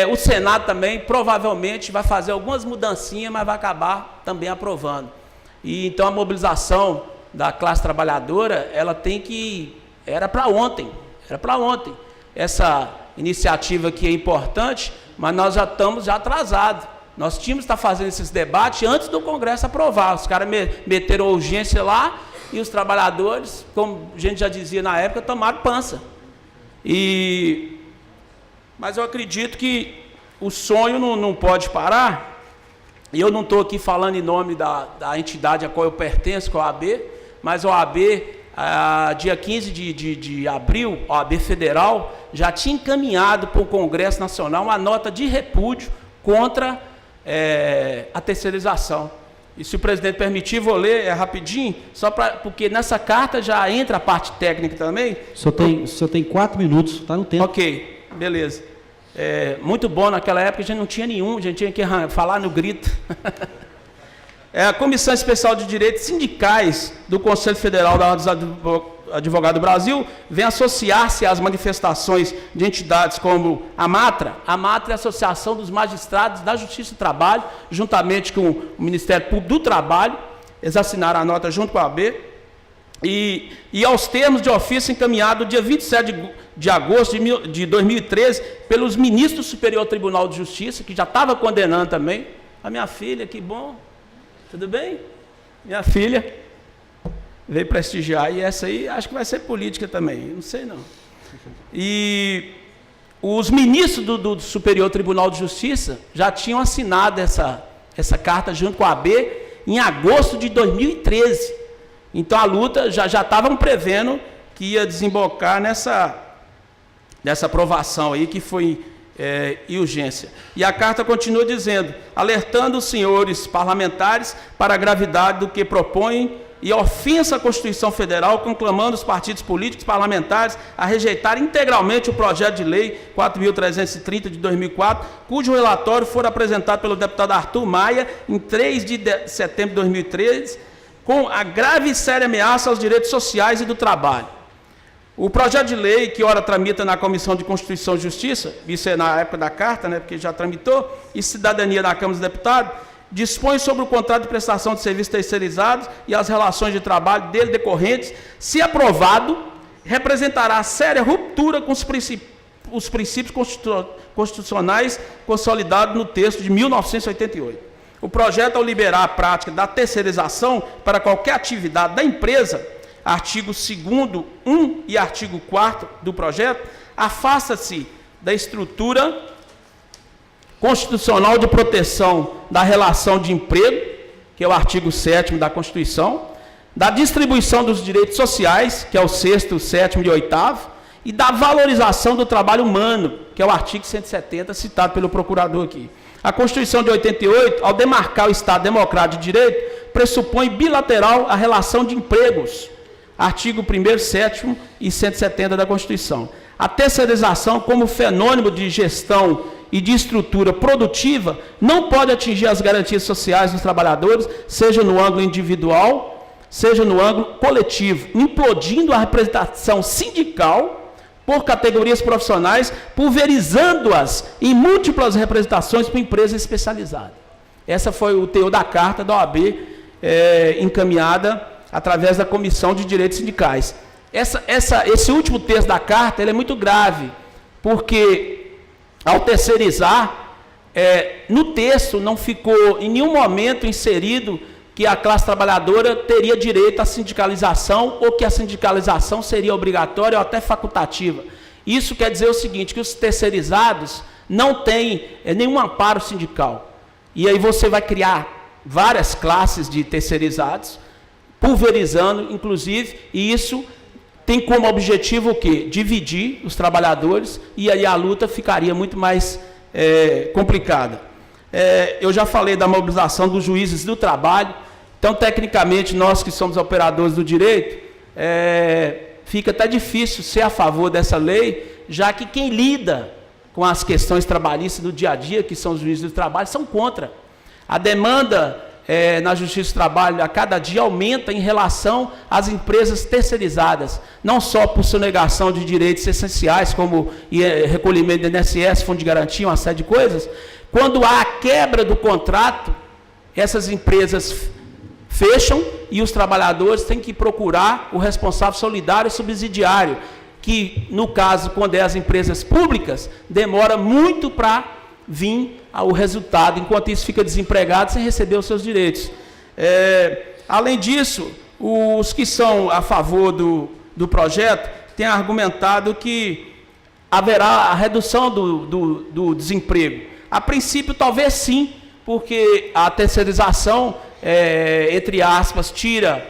o Senado também provavelmente vai fazer algumas mudancinhas, mas vai acabar também aprovando. E então a mobilização da classe trabalhadora, ela tem que... Era para ontem. Essa iniciativa aqui é importante, mas nós já estamos atrasados. Nós tínhamos que estar fazendo esses debates antes do Congresso aprovar. Os caras meteram urgência lá e os trabalhadores, como a gente já dizia na época, tomaram pança. Mas eu acredito que o sonho não pode parar, e eu não estou aqui falando em nome da entidade a qual eu pertenço, que é a OAB, mas a OAB, dia 15 de abril, a OAB Federal, já tinha encaminhado para o Congresso Nacional uma nota de repúdio contra a terceirização. E se o presidente permitir, vou ler rapidinho, porque nessa carta já entra a parte técnica também. O senhor tem 4 minutos, está no tempo. Ok, beleza. Muito bom, naquela época a gente não tinha nenhum, a gente tinha que falar no grito. A Comissão Especial de Direitos Sindicais do Conselho Federal da Ordem dos Advogados do Brasil vem associar-se às manifestações de entidades como a MATRA. A MATRA é a Associação dos Magistrados da Justiça do Trabalho, juntamente com o Ministério Público do Trabalho. Eles assinaram a nota junto com a AB. E aos termos de ofício encaminhado dia 27 de agosto de 2013 pelos ministros do Superior Tribunal de Justiça, que já estava condenando também. A minha filha, que bom. Tudo bem? Minha filha veio prestigiar, e essa aí acho que vai ser política também, não sei não. E os ministros do Superior Tribunal de Justiça já tinham assinado essa carta junto com a AB em agosto de 2013. Então a luta já estavam prevendo que ia desembocar nessa aprovação aí, que foi em urgência. E a carta continua dizendo, alertando os senhores parlamentares para a gravidade do que propõem e ofensa à Constituição Federal, conclamando os partidos políticos parlamentares a rejeitar integralmente o projeto de lei 4.330 de 2004, cujo relatório for apresentado pelo deputado Arthur Maia em 3 de setembro de 2013, com a grave e séria ameaça aos direitos sociais e do trabalho. O projeto de lei, que ora tramita na Comissão de Constituição e Justiça, isso é na época da carta, né, porque já tramitou, e Cidadania na Câmara dos Deputados, dispõe sobre o contrato de prestação de serviços terceirizados e as relações de trabalho dele decorrentes, se aprovado, representará séria ruptura com os princípios constitucionais consolidados no texto de 1988. O projeto, ao liberar a prática da terceirização para qualquer atividade da empresa, artigo 2º, 1 e artigo 4º do projeto, afasta-se da estrutura constitucional de proteção da relação de emprego, que é o artigo 7º da Constituição, da distribuição dos direitos sociais, que é o 6º, 7º e 8º, e da valorização do trabalho humano, que é o artigo 170, citado pelo procurador aqui. A Constituição de 88, ao demarcar o Estado Democrático de Direito, pressupõe bilateral a relação de empregos, artigo 1º, 7º e 170 da Constituição. A terceirização como fenômeno de gestão e de estrutura produtiva não pode atingir as garantias sociais dos trabalhadores, seja no ângulo individual, seja no ângulo coletivo, implodindo a representação sindical por categorias profissionais, pulverizando-as em múltiplas representações por empresas especializadas. Essa foi o teor da carta da OAB, encaminhada através da Comissão de Direitos Sindicais. Esse último texto da carta ele é muito grave, porque ao terceirizar, no texto não ficou em nenhum momento inserido que a classe trabalhadora teria direito à sindicalização ou que a sindicalização seria obrigatória ou até facultativa. Isso quer dizer o seguinte, que os terceirizados não têm nenhum amparo sindical. E aí você vai criar várias classes de terceirizados, pulverizando, inclusive, e isso tem como objetivo o quê? Dividir os trabalhadores, e aí a luta ficaria muito mais complicada. Eu já falei da mobilização dos juízes do trabalho, então, tecnicamente, nós que somos operadores do direito, fica até difícil ser a favor dessa lei, já que quem lida com as questões trabalhistas do dia a dia, que são os juízes do trabalho, são contra. A demanda na Justiça do Trabalho a cada dia aumenta em relação às empresas terceirizadas, não só por sonegação de direitos essenciais, como recolhimento do INSS, fundo de garantia, uma série de coisas. Quando há a quebra do contrato, essas empresas fecham e os trabalhadores têm que procurar o responsável solidário e subsidiário, que, no caso, quando é as empresas públicas, demora muito para vir ao resultado, enquanto isso fica desempregado sem receber os seus direitos. Além disso, os que são a favor do projeto têm argumentado que haverá a redução do desemprego. A princípio, talvez sim, porque a terceirização, entre aspas, tira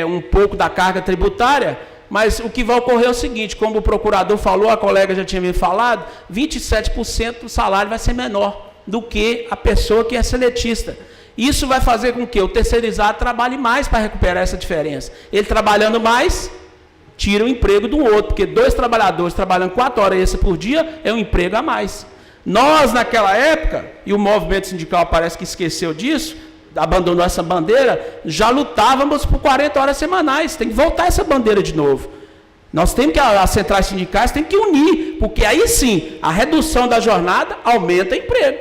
um pouco da carga tributária, mas o que vai ocorrer é o seguinte, como o procurador falou, a colega já tinha me falado, 27% do salário vai ser menor do que a pessoa que é seletista. Isso vai fazer com que o terceirizado trabalhe mais para recuperar essa diferença. Ele trabalhando mais, tira o emprego do outro, porque 2 trabalhadores trabalhando 4 horas extra por dia é um emprego a mais. Nós, naquela época, e o movimento sindical parece que esqueceu disso, abandonou essa bandeira, já lutávamos por 40 horas semanais. Tem que voltar essa bandeira de novo. Nós temos que, as centrais sindicais têm que unir, porque aí sim, a redução da jornada aumenta o emprego.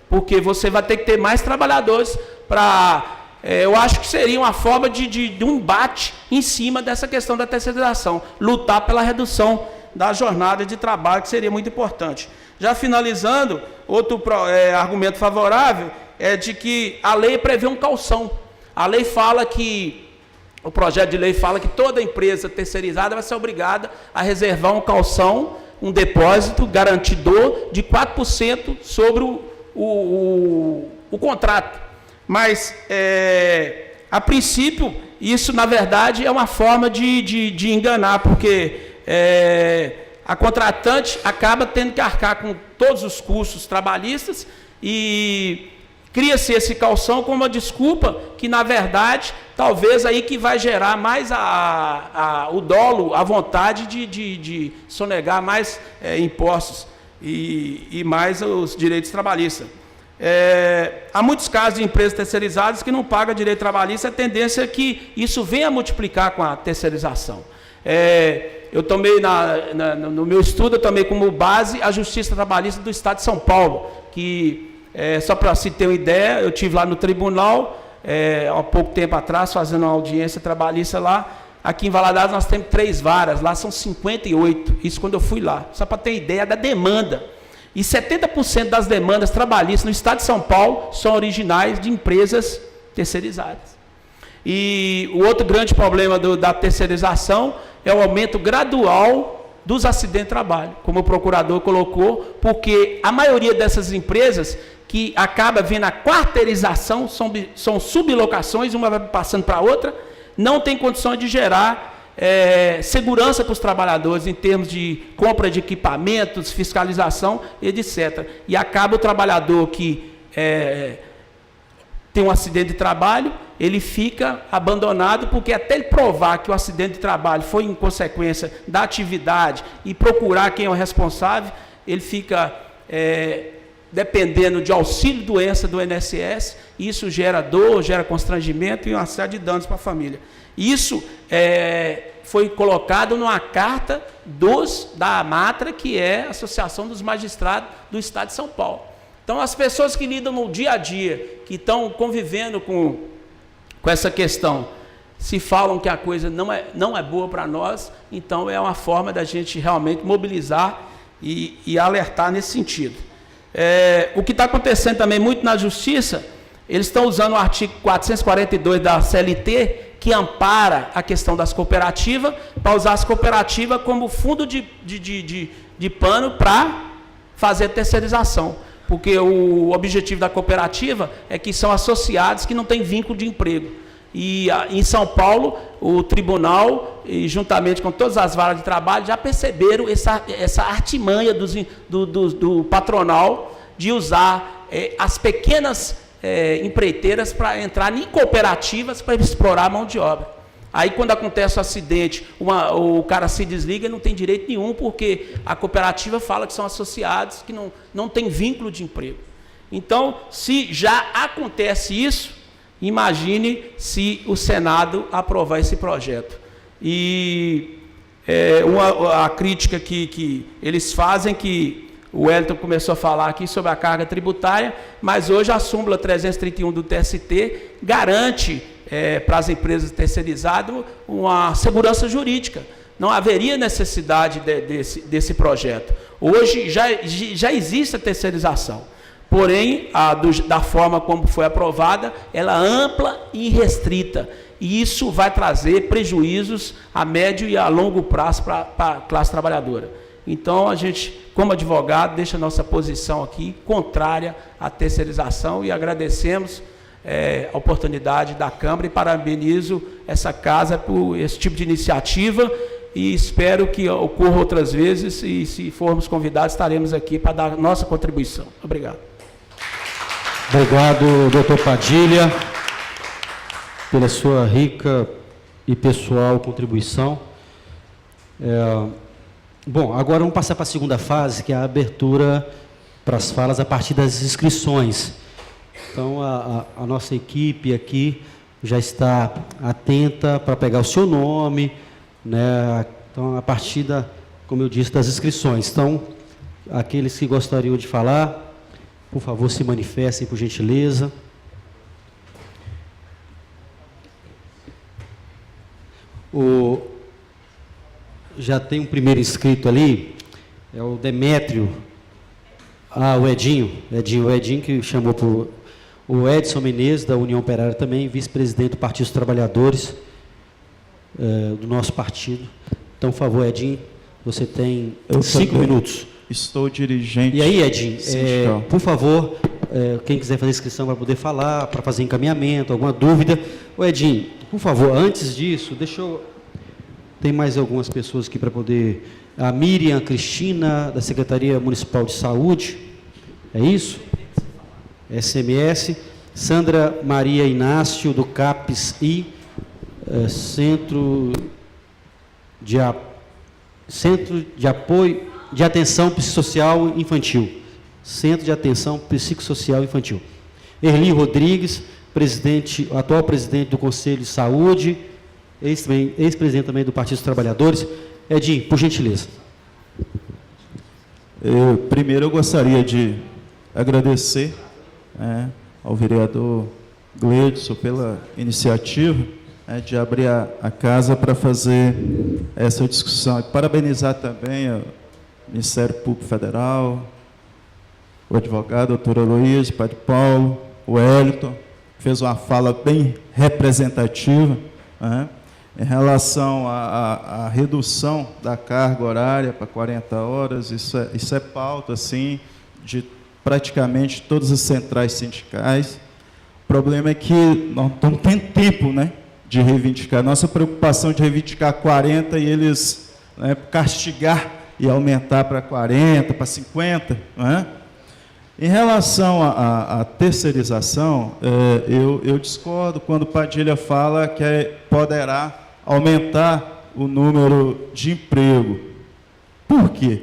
Porque você vai ter que ter mais trabalhadores para... eu acho que seria uma forma de um embate em cima dessa questão da terceirização. Lutar pela redução da jornada de trabalho, que seria muito importante. Já finalizando, outro argumento favorável é de que a lei prevê um calção. A lei fala que, o projeto de lei fala que toda empresa terceirizada vai ser obrigada a reservar um calção, um depósito garantidor de 4% sobre o contrato. Mas, a princípio, isso, na verdade, é uma forma de enganar, porque a contratante acaba tendo que arcar com todos os custos trabalhistas e cria-se esse calção como uma desculpa que, na verdade, talvez aí que vai gerar mais o dolo, a vontade de sonegar mais impostos e mais os direitos trabalhistas. Há muitos casos de empresas terceirizadas que não pagam direito trabalhista, a tendência é que isso venha a multiplicar com a terceirização. Eu tomei, no meu estudo, eu tomei como base a Justiça Trabalhista do Estado de São Paulo, que, só para se ter uma ideia, eu estive lá no tribunal, há pouco tempo atrás, fazendo uma audiência trabalhista lá. Aqui em Valadares nós temos 3 varas, lá são 58, isso quando eu fui lá, só para ter ideia da demanda. E 70% das demandas trabalhistas no Estado de São Paulo são originais de empresas terceirizadas. E o outro grande problema da terceirização é o aumento gradual dos acidentes de trabalho, como o procurador colocou, porque a maioria dessas empresas que acaba vendo a quarteirização, são sublocações, uma vai passando para a outra, não tem condições de gerar segurança para os trabalhadores em termos de compra de equipamentos, fiscalização, etc. E acaba o trabalhador que tem um acidente de trabalho, ele fica abandonado, porque até ele provar que o acidente de trabalho foi em consequência da atividade e procurar quem é o responsável, ele fica dependendo de auxílio-doença do INSS, e isso gera dor, gera constrangimento e uma série de danos para a família. Isso foi colocado numa carta da AMATRA, que é a Associação dos Magistrados do Estado de São Paulo. Então, as pessoas que lidam no dia a dia, que estão convivendo com essa questão, se falam que a coisa não é boa para nós, então é uma forma da gente realmente mobilizar e alertar nesse sentido. O que está acontecendo também muito na Justiça, eles estão usando o artigo 442 da CLT, que ampara a questão das cooperativas, para usar as cooperativas como fundo de pano para fazer a terceirização. Porque o objetivo da cooperativa é que são associados que não têm vínculo de emprego. E em São Paulo, o tribunal, e juntamente com todas as varas de trabalho, já perceberam essa artimanha do patronal de usar as pequenas empreiteiras para entrar em cooperativas para explorar a mão de obra. Aí, quando acontece o acidente, o cara se desliga e não tem direito nenhum, porque a cooperativa fala que são associados, que não tem vínculo de emprego. Então, se já acontece isso, imagine se o Senado aprovar esse projeto. E a crítica que eles fazem, que o Wellington começou a falar aqui sobre a carga tributária, mas hoje a súmula 331 do TST garante para as empresas terceirizadas uma segurança jurídica. Não haveria necessidade desse projeto. Hoje já existe a terceirização, porém, da forma como foi aprovada, ela é ampla e restrita, e isso vai trazer prejuízos a médio e a longo prazo para a classe trabalhadora. Então, a gente, como advogado, deixa a nossa posição aqui contrária à terceirização e agradecemos a oportunidade da Câmara e parabenizo essa casa por esse tipo de iniciativa e espero que ocorra outras vezes e, se formos convidados, estaremos aqui para dar nossa contribuição. Obrigado. Obrigado, doutor Padilha, pela sua rica e pessoal contribuição. Bom, agora vamos passar para a segunda fase, que é a abertura para as falas a partir das inscrições. Então, a nossa equipe aqui já está atenta para pegar o seu nome, né? Então, a partir como eu disse, das inscrições. Então, aqueles que gostariam de falar, por favor, se manifestem, por gentileza. Já tem um primeiro inscrito ali, é o Demétrio. O Edinho que chamou por O Edson Menezes, da União Operária também, vice-presidente do Partido dos Trabalhadores, do nosso partido. Então, por favor, Edinho, você tem 5 minutos. Estou dirigente. E aí, Edinho, sindical. por favor, quem quiser fazer inscrição vai poder falar, para fazer encaminhamento, alguma dúvida. Ô, Edinho, por favor, antes disso, deixa eu... Tem mais algumas pessoas aqui para poder... A Miriam Cristina, da Secretaria Municipal de Saúde, é isso? SMS. Sandra Maria Inácio, do CAPES-I, Centro de Apoio de Atenção Psicossocial Infantil. Centro de Atenção Psicossocial Infantil. Erli Rodrigues, atual presidente do Conselho de Saúde, ex-presidente também do Partido dos Trabalhadores. Edinho, por gentileza. Primeiro eu gostaria de agradecer ao vereador Gleidson pela iniciativa de abrir a casa para fazer essa discussão. E parabenizar também o Ministério Público Federal, o advogado, doutor Aloysio, o padre Paulo, o Wellington, fez uma fala bem representativa, em relação à redução da carga horária para 40 horas. Isso é pauta, assim, de praticamente todas as centrais sindicais. O problema é que nós não temos tempo, de reivindicar. Nossa preocupação de reivindicar 40 e eles castigar e aumentar para 40, para 50. Em relação à terceirização, eu discordo quando Padilha fala que poderá aumentar o número de emprego. Por quê?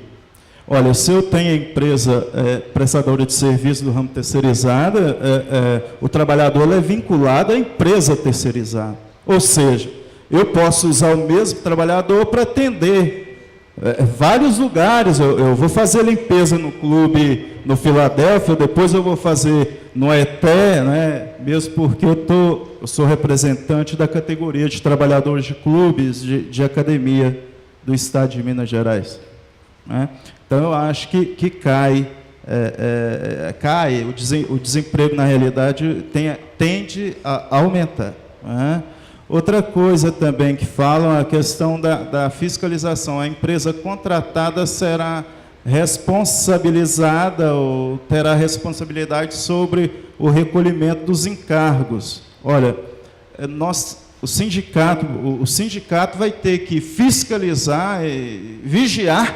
Olha, se eu tenho a empresa prestadora de serviço do ramo terceirizado, o trabalhador é vinculado à empresa terceirizada. Ou seja, eu posso usar o mesmo trabalhador para atender vários lugares. Eu vou fazer limpeza no clube no Filadélfia, depois eu vou fazer no ETE, mesmo porque eu sou representante da categoria de trabalhadores de clubes de academia do Estado de Minas Gerais. Então, eu acho que cai o desemprego, na realidade, tende a aumentar. Outra coisa também que falam é a questão da fiscalização. A empresa contratada será responsabilizada ou terá responsabilidade sobre o recolhimento dos encargos. Olha, o sindicato vai ter que fiscalizar e vigiar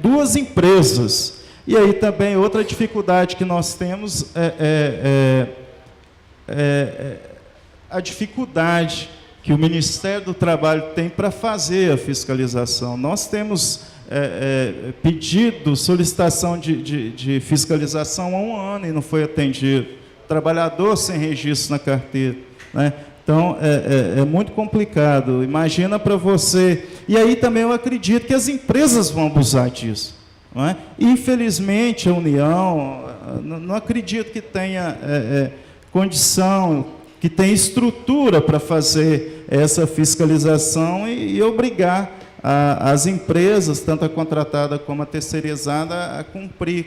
duas empresas. E aí também outra dificuldade que nós temos a dificuldade que o Ministério do Trabalho tem para fazer a fiscalização. Nós temos pedido solicitação de fiscalização há 1 ano e não foi atendido. Trabalhador sem registro na carteira. Então, é muito complicado. Imagina para você... E aí também eu acredito que as empresas vão abusar disso. Infelizmente, a União, não acredito que tenha condição, que tenha estrutura para fazer essa fiscalização e obrigar as empresas, tanto a contratada como a terceirizada, a cumprir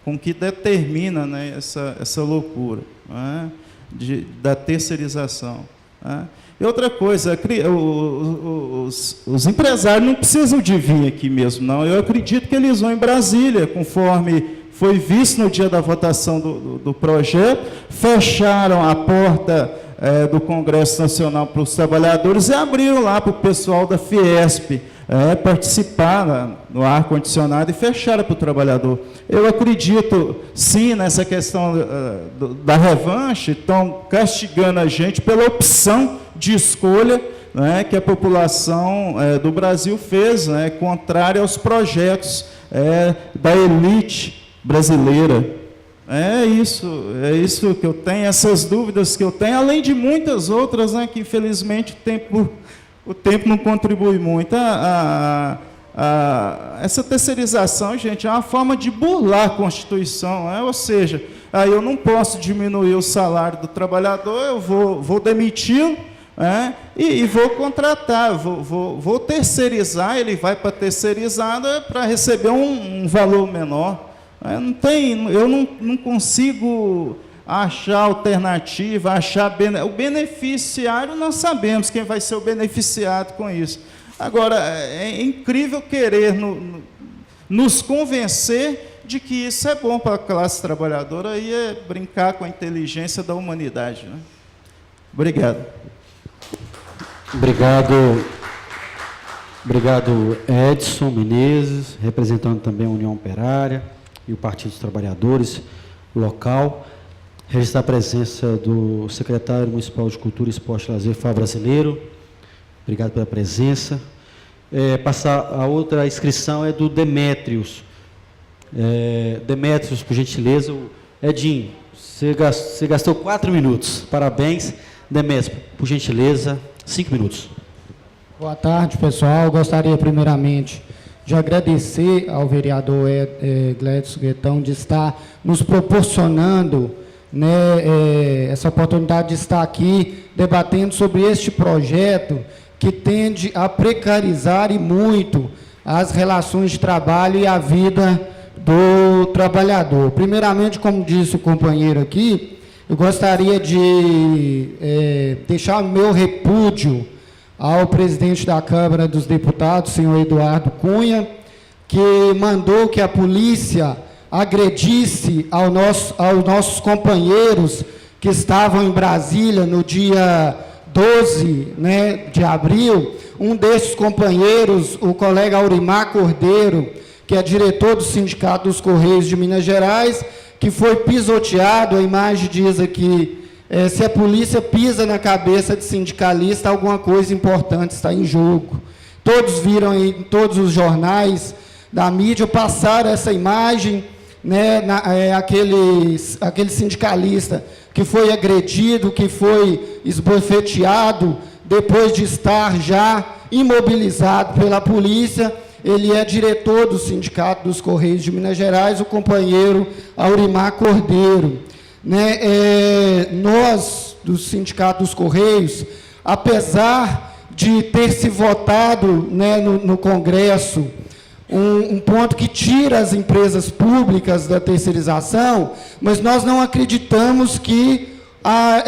com o que determina essa loucura da terceirização. E outra coisa, os empresários não precisam de vir aqui mesmo, não. Eu acredito que eles vão em Brasília, conforme foi visto no dia da votação do projeto, fecharam a porta do Congresso Nacional para os trabalhadores e abriram lá para o pessoal da Fiesp participar no ar-condicionado e fecharam para o trabalhador. Eu acredito, sim, nessa questão da revanche, estão castigando a gente pela opção de escolha que a população do Brasil fez, contrária aos projetos da elite brasileira. É isso que eu tenho, essas dúvidas que eu tenho, além de muitas outras, que infelizmente o tempo não contribui muito. Essa terceirização, gente, é uma forma de burlar a Constituição, ou seja, aí eu não posso diminuir o salário do trabalhador, eu vou demitir, e vou contratar, vou terceirizar, ele vai para a terceirizada para receber um valor menor. Eu não consigo achar alternativa, achar o beneficiário, nós sabemos quem vai ser o beneficiado com isso. Agora, é incrível querer nos convencer de que isso é bom para a classe trabalhadora, aí é brincar com a inteligência da humanidade, né? Obrigado. Obrigado, Edson Menezes, representando também a União Operária e o Partido dos Trabalhadores local. Registrar a presença do secretário municipal de Cultura, Esporte e Lazer, Fábio Brasileiro. Obrigado pela presença. Passar a outra inscrição é do Demétrios. Demétrios, por gentileza. Edinho, você gastou 4 minutos. Parabéns. Demétrios, por gentileza, 5 minutos. Boa tarde, pessoal. Gostaria, primeiramente, de agradecer ao vereador Gledson Guetão de estar nos proporcionando, né, essa oportunidade de estar aqui debatendo sobre este projeto que tende a precarizar e muito as relações de trabalho e a vida do trabalhador. Primeiramente, como disse o companheiro aqui, eu gostaria de deixar o meu repúdio ao presidente da Câmara dos Deputados, senhor Eduardo Cunha, que mandou que a polícia agredisse aos nossos companheiros que estavam em Brasília no dia 12, né, de abril. Um desses companheiros, o colega Aurimar Cordeiro, que é diretor do Sindicato dos Correios de Minas Gerais, que foi pisoteado. A imagem diz aqui, se a polícia pisa na cabeça de sindicalista, alguma coisa importante está em jogo. Todos viram em todos os jornais da mídia, passaram essa imagem, né, aquele sindicalista que foi agredido, que foi esbofeteado, depois de estar já imobilizado pela polícia. Ele é diretor do Sindicato dos Correios de Minas Gerais, o companheiro Aurimar Cordeiro. Né, nós, do Sindicato dos Correios, apesar de ter se votado, né, no Congresso um ponto que tira as empresas públicas da terceirização, mas nós não acreditamos que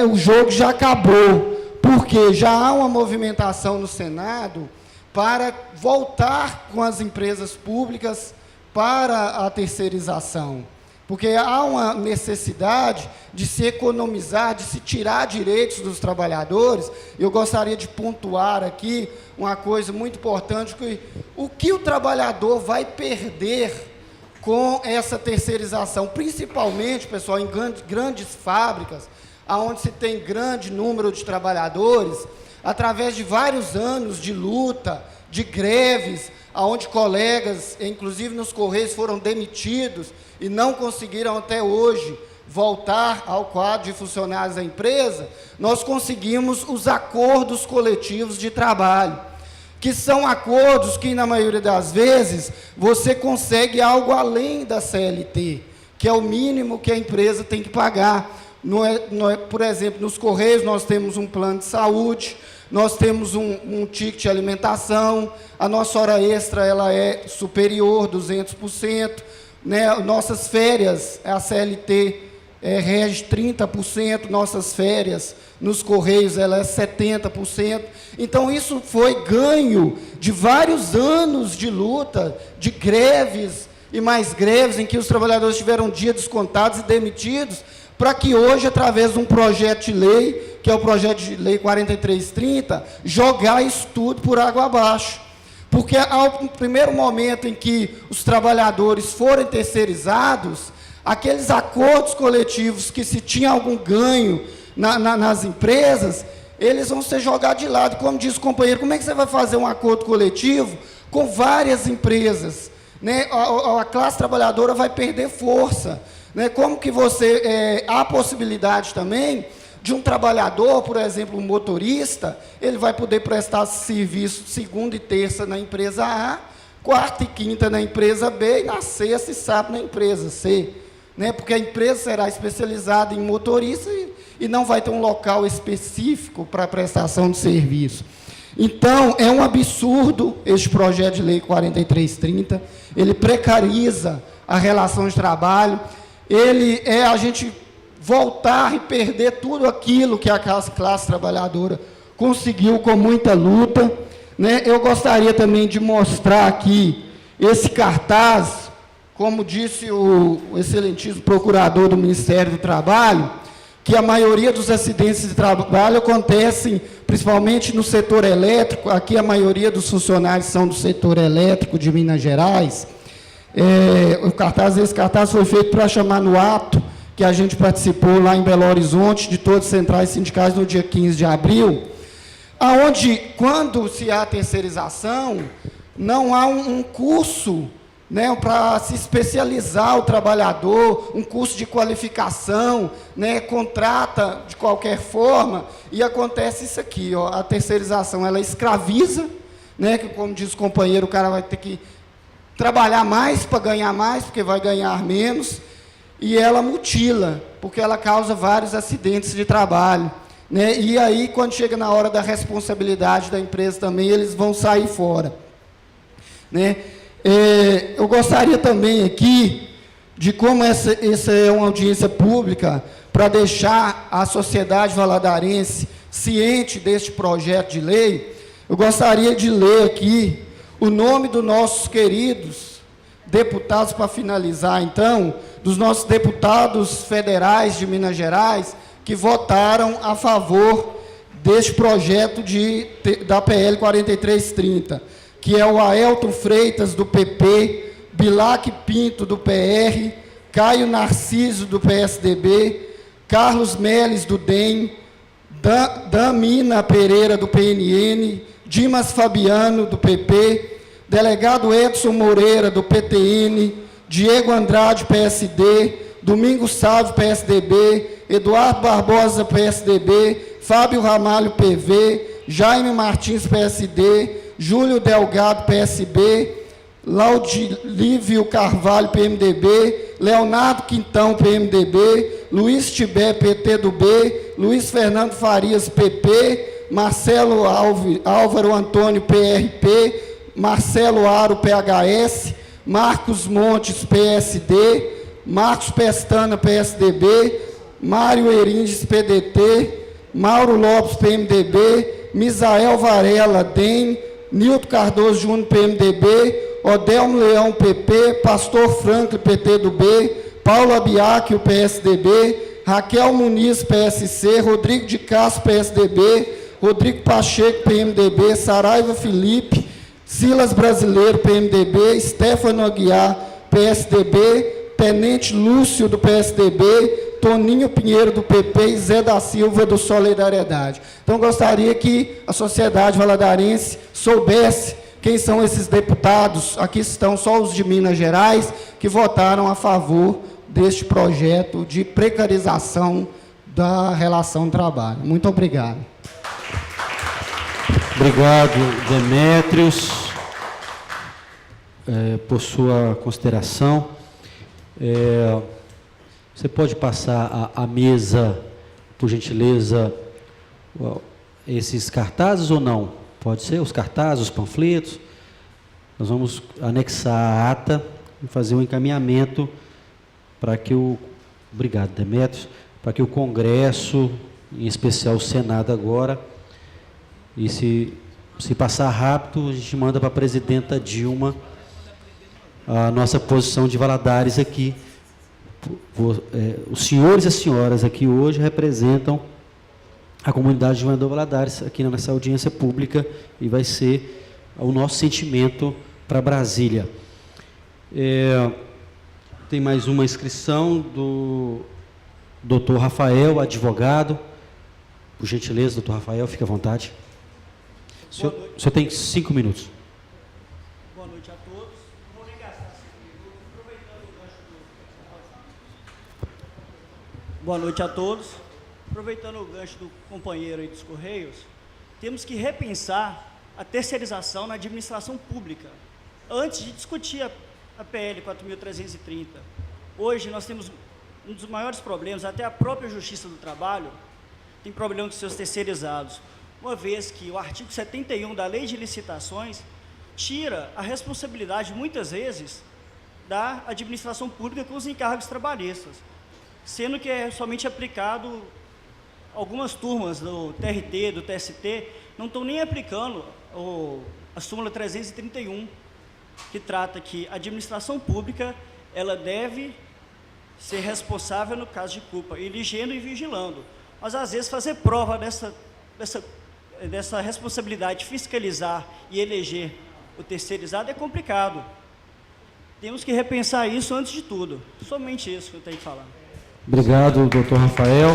o jogo já acabou, porque já há uma movimentação no Senado para voltar com as empresas públicas para a terceirização. Porque há uma necessidade de se economizar, de se tirar direitos dos trabalhadores. Eu gostaria de pontuar aqui uma coisa muito importante, que o que o trabalhador vai perder com essa terceirização, principalmente, pessoal, em grandes fábricas, onde se tem grande número de trabalhadores, através de vários anos de luta, de greves, onde colegas, inclusive nos Correios, foram demitidos e não conseguiram até hoje voltar ao quadro de funcionários da empresa. Nós conseguimos os acordos coletivos de trabalho, que são acordos que, na maioria das vezes, você consegue algo além da CLT, que é o mínimo que a empresa tem que pagar. Por exemplo, nos Correios nós temos um plano de saúde, nós temos um ticket de alimentação, a nossa hora extra ela é superior, 200%, né? Nossas férias, a CLT rege 30%, nossas férias nos Correios ela é 70%. Então, isso foi ganho de vários anos de luta, de greves e mais greves, em que os trabalhadores tiveram dias descontados e demitidos, para que hoje, através de um projeto de lei, que é o projeto de lei 4330, jogar isso tudo por água abaixo. Porque ao primeiro momento em que os trabalhadores forem terceirizados, aqueles acordos coletivos que se tinha algum ganho nas empresas, eles vão ser jogados de lado. Como diz o companheiro, como é que você vai fazer um acordo coletivo com várias empresas? Né? A classe trabalhadora vai perder força. Né? Como que você... há a possibilidade também de um trabalhador, por exemplo, um motorista, ele vai poder prestar serviço segunda e terça na empresa A, quarta e quinta na empresa B, e na sexta e sábado na empresa C. Né? Porque a empresa será especializada em motorista e não vai ter um local específico para prestação de serviço. Então, é um absurdo este projeto de lei 4330, ele precariza a relação de trabalho, a gente voltar e perder tudo aquilo que a classe trabalhadora conseguiu com muita luta, né? Eu gostaria também de mostrar aqui esse cartaz, como disse o excelentíssimo procurador do Ministério do Trabalho, que a maioria dos acidentes de trabalho acontecem principalmente no setor elétrico. Aqui a maioria dos funcionários são do setor elétrico de Minas Gerais. Esse cartaz foi feito para chamar no ato que a gente participou lá em Belo Horizonte, de todas as centrais sindicais, no dia 15 de abril, aonde, quando se há terceirização, não há um curso, né, para se especializar o trabalhador, um curso de qualificação, né, contrata de qualquer forma, e acontece isso aqui, ó, a terceirização, ela escraviza, né, que, como diz o companheiro, o cara vai ter que trabalhar mais para ganhar mais, porque vai ganhar menos, e ela mutila, porque ela causa vários acidentes de trabalho, né, e aí, quando chega na hora da responsabilidade da empresa também, eles vão sair fora, né. Eu gostaria também aqui, de como essa é uma audiência pública, para deixar a sociedade valadarense ciente deste projeto de lei, eu gostaria de ler aqui o nome dos nossos queridos deputados, para finalizar, então, dos nossos deputados federais de Minas Gerais, que votaram a favor deste projeto da PL 4330, que é o Aelton Freitas, do PP, Bilac Pinto, do PR, Caio Narciso, do PSDB, Carlos Melles, do DEM, Damina Pereira, do PNN, Dimas Fabiano, do PP, delegado Edson Moreira, do PTN, Diego Andrade, PSD, Domingos Sávio, PSDB, Eduardo Barbosa, PSDB, Fábio Ramalho, PV, Jaime Martins, PSD, Júlio Delgado, PSB, Laudilívio Carvalho, PMDB, Leonardo Quintão, PMDB, Luiz Tibé, PT do B, Luiz Fernando Farias, PP, Marcelo Álvaro Antônio, PRP, Marcelo Aro, PHS, Marcos Montes, PSD, Marcos Pestana, PSDB, Mário Erindes, PDT, Mauro Lopes, PMDB, Misael Varela, DEM, Nilton Cardoso Júnior, PMDB, Odelmo Leão, PP, Pastor Franklin, PT do B, Paulo Abiac, o PSDB, Raquel Muniz, PSC, Rodrigo de Castro, PSDB, Rodrigo Pacheco, PMDB, Saraiva Felipe, Silas Brasileiro, PMDB, Stefano Aguiar, PSDB, Tenente Lúcio, do PSDB, Toninho Pinheiro, do PP, e Zé da Silva, do Solidariedade. Então, gostaria que a sociedade valadarense soubesse quem são esses deputados. Aqui estão só os de Minas Gerais, que votaram a favor deste projeto de precarização da relação de trabalho. Muito obrigado. Obrigado, Demétrios, por sua consideração. Você pode passar à mesa, por gentileza, esses cartazes ou não? Pode ser os cartazes, os panfletos. Nós vamos anexar a ata e fazer um encaminhamento para que obrigado, Demétrios, para que o Congresso, em especial o Senado agora, e se passar rápido, a gente manda para a presidenta Dilma a nossa posição de Valadares aqui. Os senhores e as senhoras aqui hoje representam a comunidade de Governador Valadares aqui nessa audiência pública, e vai ser o nosso sentimento para Brasília. Tem mais uma inscrição do doutor Rafael, advogado. Por gentileza, doutor Rafael, fique à vontade. O senhor tem 5 minutos. Boa noite a todos. Não vou nem gastar 5 minutos, aproveitando o gancho do... Boa noite a todos. Aproveitando o gancho do companheiro aí dos Correios, temos que repensar a terceirização na administração pública, antes de discutir a PL 4.330. Hoje nós temos um dos maiores problemas, até a própria Justiça do Trabalho tem problema com seus terceirizados, uma vez que o artigo 71 da Lei de Licitações tira a responsabilidade, muitas vezes, da administração pública com os encargos trabalhistas. sendo que é somente aplicado algumas turmas do TRT, do TST, não estão nem aplicando a súmula 331, que trata que a administração pública ela deve ser responsável no caso de culpa, elegendo e vigilando. Mas, às vezes, fazer prova dessa responsabilidade de fiscalizar e eleger o terceirizado é complicado. Temos que repensar isso antes de tudo. Somente isso que eu tenho que falar. Obrigado, doutor Rafael.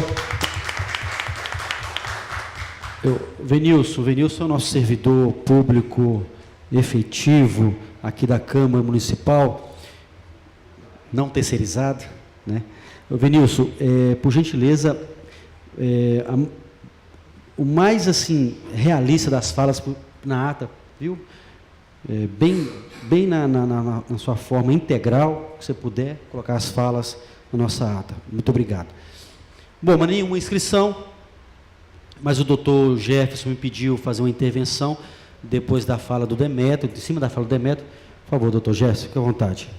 Venilson é o nosso servidor público efetivo aqui da Câmara Municipal, não terceirizado, né? Venilson, por gentileza, o mais assim realista das falas na ata, viu? Bem na sua forma integral, que você puder colocar as falas na nossa ata. Muito obrigado. Bom, mas nenhuma inscrição, mas o doutor Jefferson me pediu fazer uma intervenção depois da fala do Demétrio, de cima da fala do Demétrio. Por favor, doutor Jefferson, fique à vontade.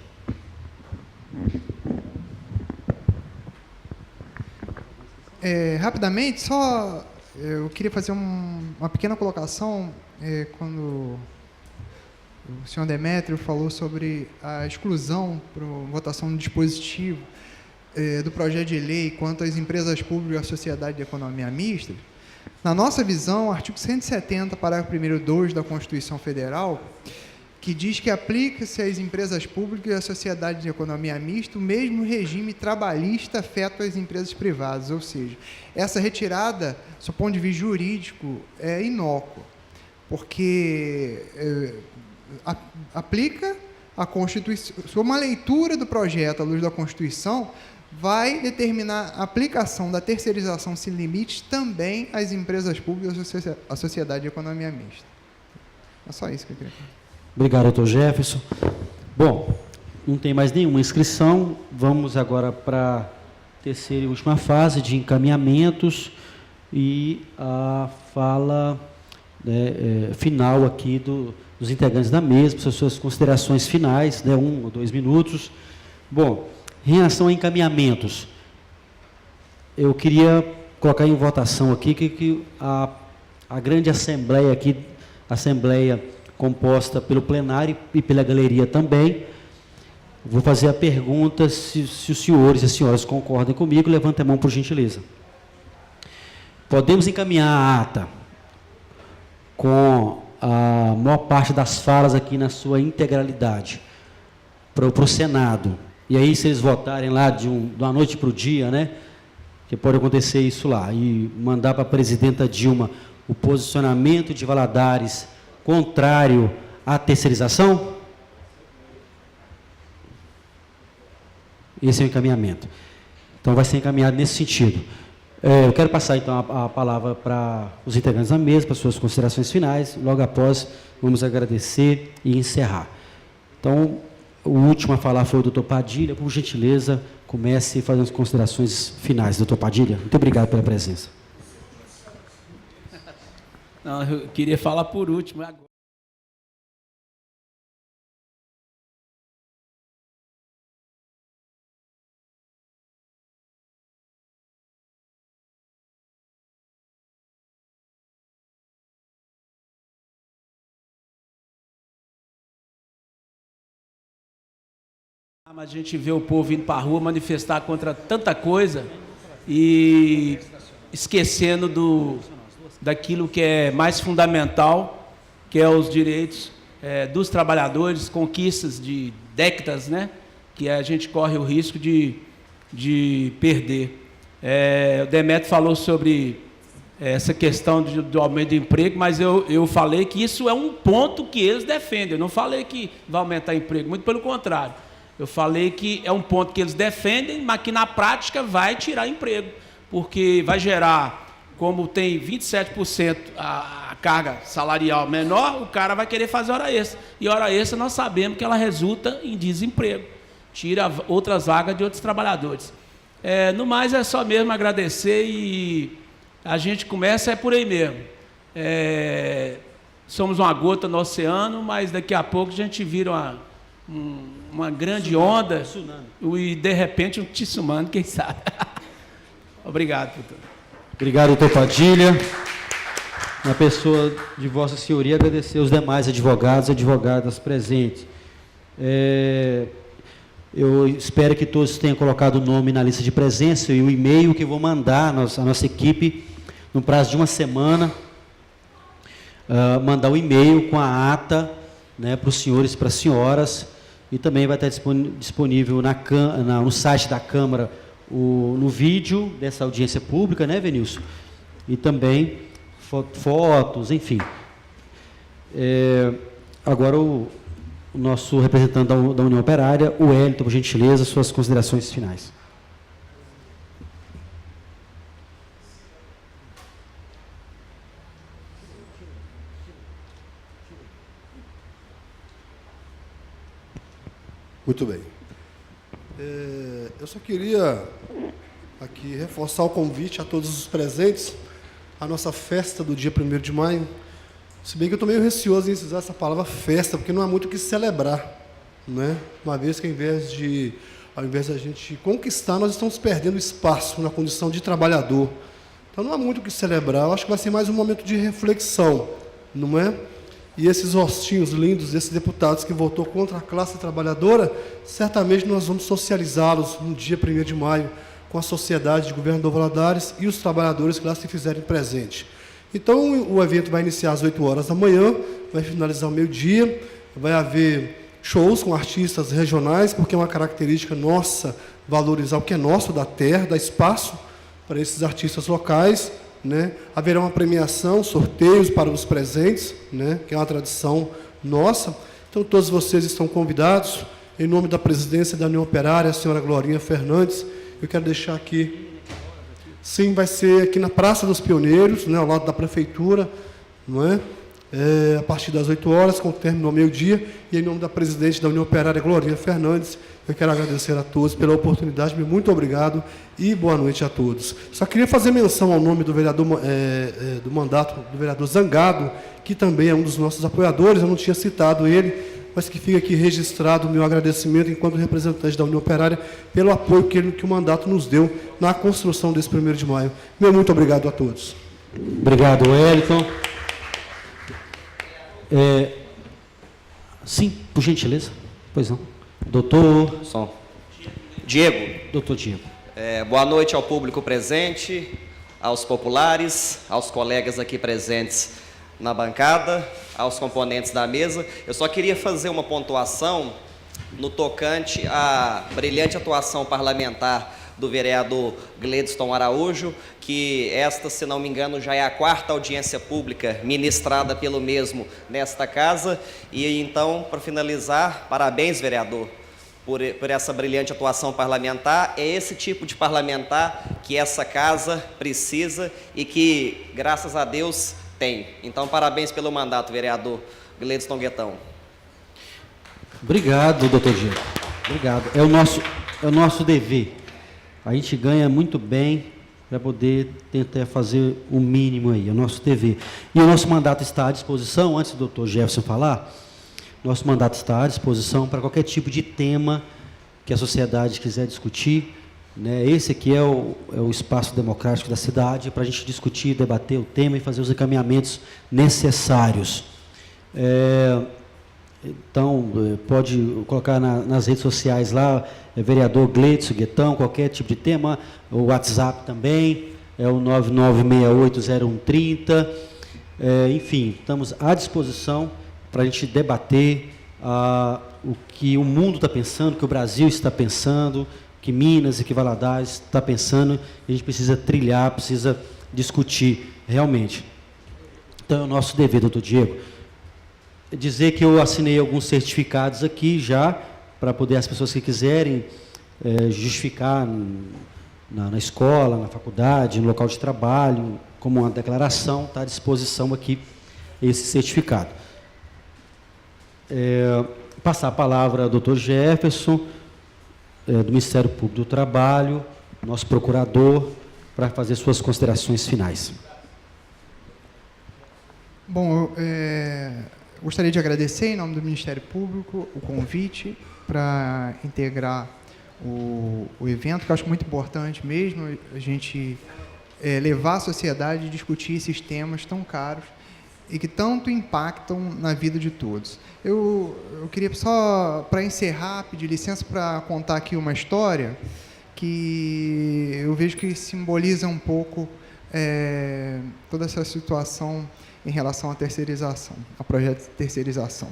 Rapidamente, só eu queria fazer uma pequena colocação quando o senhor Demétrio falou sobre a exclusão para votação do dispositivo do projeto de lei quanto às empresas públicas e à sociedade de economia mista. Na nossa visão, o artigo 170, parágrafo 1º 2 da Constituição Federal, que diz que aplica-se às empresas públicas e à sociedade de economia mista o mesmo regime trabalhista afeto às empresas privadas, ou seja, essa retirada, do ponto de vista jurídico, é inócua, porque aplica a Constituição. Uma leitura do projeto à luz da Constituição vai determinar a aplicação da terceirização sem limites também às empresas públicas e à sociedade de economia mista. É só isso que eu queria falar. Obrigado, doutor Jefferson. Bom, não tem mais nenhuma inscrição. Vamos agora para a terceira e última fase de encaminhamentos e a fala final aqui dos integrantes da mesa, para as suas considerações finais, 1 ou 2 minutos. Bom, em relação a encaminhamentos, eu queria colocar em votação aqui que a grande assembleia aqui, assembleia composta pelo plenário e pela galeria também, vou fazer a pergunta se os senhores e as senhoras concordam comigo, levantem a mão por gentileza. Podemos encaminhar a ata com a maior parte das falas aqui na sua integralidade para o Senado. E aí, se eles votarem lá de uma noite para o dia, né, que pode acontecer isso lá, e mandar para a presidenta Dilma o posicionamento de Valadares contrário à terceirização? Esse é o encaminhamento. Então, vai ser encaminhado nesse sentido. Eu quero passar, então, a palavra para os integrantes da mesa, para suas considerações finais. Logo após, vamos agradecer e encerrar. Então, o último a falar foi o doutor Padilha. Por gentileza, comece fazendo as considerações finais. Doutor Padilha, muito obrigado pela presença. Não, eu queria falar por último agora. Mas a gente vê o povo indo para a rua manifestar contra tanta coisa e esquecendo daquilo que é mais fundamental, que é os direitos dos trabalhadores, conquistas de décadas, né, que a gente corre o risco de perder. O Demétrio falou sobre essa questão do aumento do emprego, mas eu falei que isso é um ponto que eles defendem. Eu não falei que vai aumentar o emprego, muito pelo contrário. Eu falei que é um ponto que eles defendem, mas que na prática vai tirar emprego, porque vai gerar, como tem 27% a carga salarial menor, o cara vai querer fazer hora extra. E hora extra nós sabemos que ela resulta em desemprego, tira outras vagas de outros trabalhadores. No mais, é só mesmo agradecer e a gente começa por aí mesmo. Somos uma gota no oceano, mas daqui a pouco a gente vira uma grande onda e, de repente, um tsunami, quem sabe. Obrigado, doutor. Obrigado, doutor Padilha. Na pessoa de Vossa Senhoria, agradecer aos demais advogados e advogadas presentes. Eu espero que todos tenham colocado o nome na lista de presença e o e-mail que eu vou mandar à nossa equipe, no prazo de uma semana, mandar um e-mail com a ata, né, para os senhores e para as senhoras, e também vai estar disponível no site da Câmara, no vídeo dessa audiência pública, né, Venilson? E também fotos, enfim. Agora o nosso representante da União Operária, o Wellington, por gentileza, suas considerações finais. Muito bem. Eu só queria aqui reforçar o convite a todos os presentes à nossa festa do dia 1º de maio. Se bem que eu estou meio receoso em usar essa palavra festa, porque não há muito o que celebrar, né? Uma vez que ao invés de a gente conquistar, nós estamos perdendo espaço na condição de trabalhador. Então não há muito o que celebrar. Eu acho que vai ser mais um momento de reflexão, não é? E esses rostinhos lindos, esses deputados que votou contra a classe trabalhadora, certamente nós vamos socializá-los no dia 1º de maio com a sociedade de Governador Valadares e os trabalhadores que lá se fizerem presente. Então, o evento vai iniciar às 8 horas da manhã, vai finalizar ao meio-dia, vai haver shows com artistas regionais, porque é uma característica nossa valorizar o que é nosso, da terra, dar espaço para esses artistas locais, né? Haverá uma premiação, sorteios para os presentes, né? Que é uma tradição nossa. Então, todos vocês estão convidados. Em nome da presidência da União Operária, a senhora Glorinha Fernandes, eu quero deixar aqui. Sim, vai ser aqui na Praça dos Pioneiros, né, ao lado da Prefeitura, não é? A partir das 8 horas, com término ao meio-dia, e em nome da presidente da União Operária, Glorinha Fernandes, eu quero agradecer a todos pela oportunidade, muito obrigado e boa noite a todos. Só queria fazer menção ao nome do vereador, do mandato do vereador Zangado, que também é um dos nossos apoiadores, eu não tinha citado ele, mas que fica aqui registrado o meu agradecimento enquanto representante da União Operária pelo apoio que o mandato nos deu na construção desse 1º de maio. Meu muito obrigado a todos. Obrigado, Wellington. Sim, por gentileza. Pois não. Doutor... Diego. Doutor Diego. Boa noite ao público presente, aos populares, aos colegas aqui presentes na bancada, aos componentes da mesa. Eu só queria fazer uma pontuação no tocante à brilhante atuação parlamentar do vereador Gleidson Araújo, que esta, se não me engano, já é a 4ª audiência pública ministrada pelo mesmo nesta casa. E então, para finalizar, parabéns, vereador, por essa brilhante atuação parlamentar. É esse tipo de parlamentar que essa casa precisa e que, graças a Deus, tem. Então, parabéns pelo mandato, vereador Gleidson Guetão. Obrigado, doutor Diego. Obrigado. É o nosso dever. A gente ganha muito bem para poder tentar fazer o mínimo aí, é o nosso dever. E o nosso mandato está à disposição, antes do doutor Jefferson falar, nosso mandato está à disposição para qualquer tipo de tema que a sociedade quiser discutir, né? Esse aqui é o espaço democrático da cidade para a gente discutir, debater o tema e fazer os encaminhamentos necessários. Então, pode colocar nas redes sociais lá, vereador Gleidson Guetão, qualquer tipo de tema, o WhatsApp também, é o 99680130, enfim, estamos à disposição para a gente debater o que o mundo está pensando, o que o Brasil está pensando, que Minas e que Valadares está pensando, e a gente precisa trilhar, precisa discutir realmente. Então, é o nosso dever, doutor Diego, dizer que eu assinei alguns certificados aqui já, para poder as pessoas que quiserem justificar na escola, na faculdade, no local de trabalho, como uma declaração, está à disposição aqui esse certificado. Passar a palavra ao doutor Jefferson, do Ministério Público do Trabalho, nosso procurador, para fazer suas considerações finais. Bom, Gostaria de agradecer, em nome do Ministério Público, o convite para integrar o evento, que eu acho muito importante mesmo a gente levar a sociedade a discutir esses temas tão caros e que tanto impactam na vida de todos. Eu queria só, para encerrar, pedir licença para contar aqui uma história que eu vejo que simboliza um pouco toda essa situação em relação à terceirização, ao projeto de terceirização.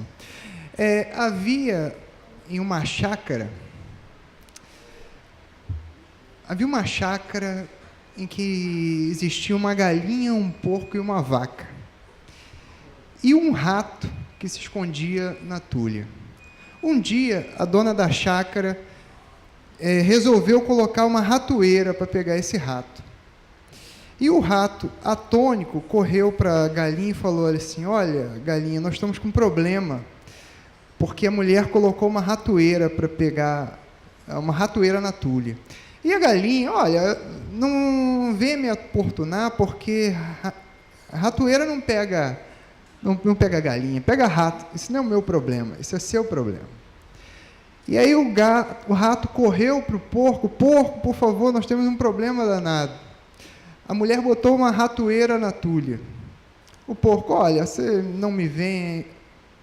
Havia uma chácara em que existia uma galinha, um porco e uma vaca. E um rato que se escondia na tulha. Um dia, a dona da chácara resolveu colocar uma ratoeira para pegar esse rato. E o rato, atônico, correu para a galinha e falou assim: olha, galinha, nós estamos com um problema, porque a mulher colocou uma ratoeira para pegar, uma ratoeira na tulha. E a galinha, olha, não vem me importunar, porque a ratoeira não pega galinha, pega rato. Isso não é o meu problema, isso é seu problema. E aí o rato correu para o porco: porco, por favor, nós temos um problema danado. A mulher botou uma ratoeira na tulha. O porco: olha, você não me vem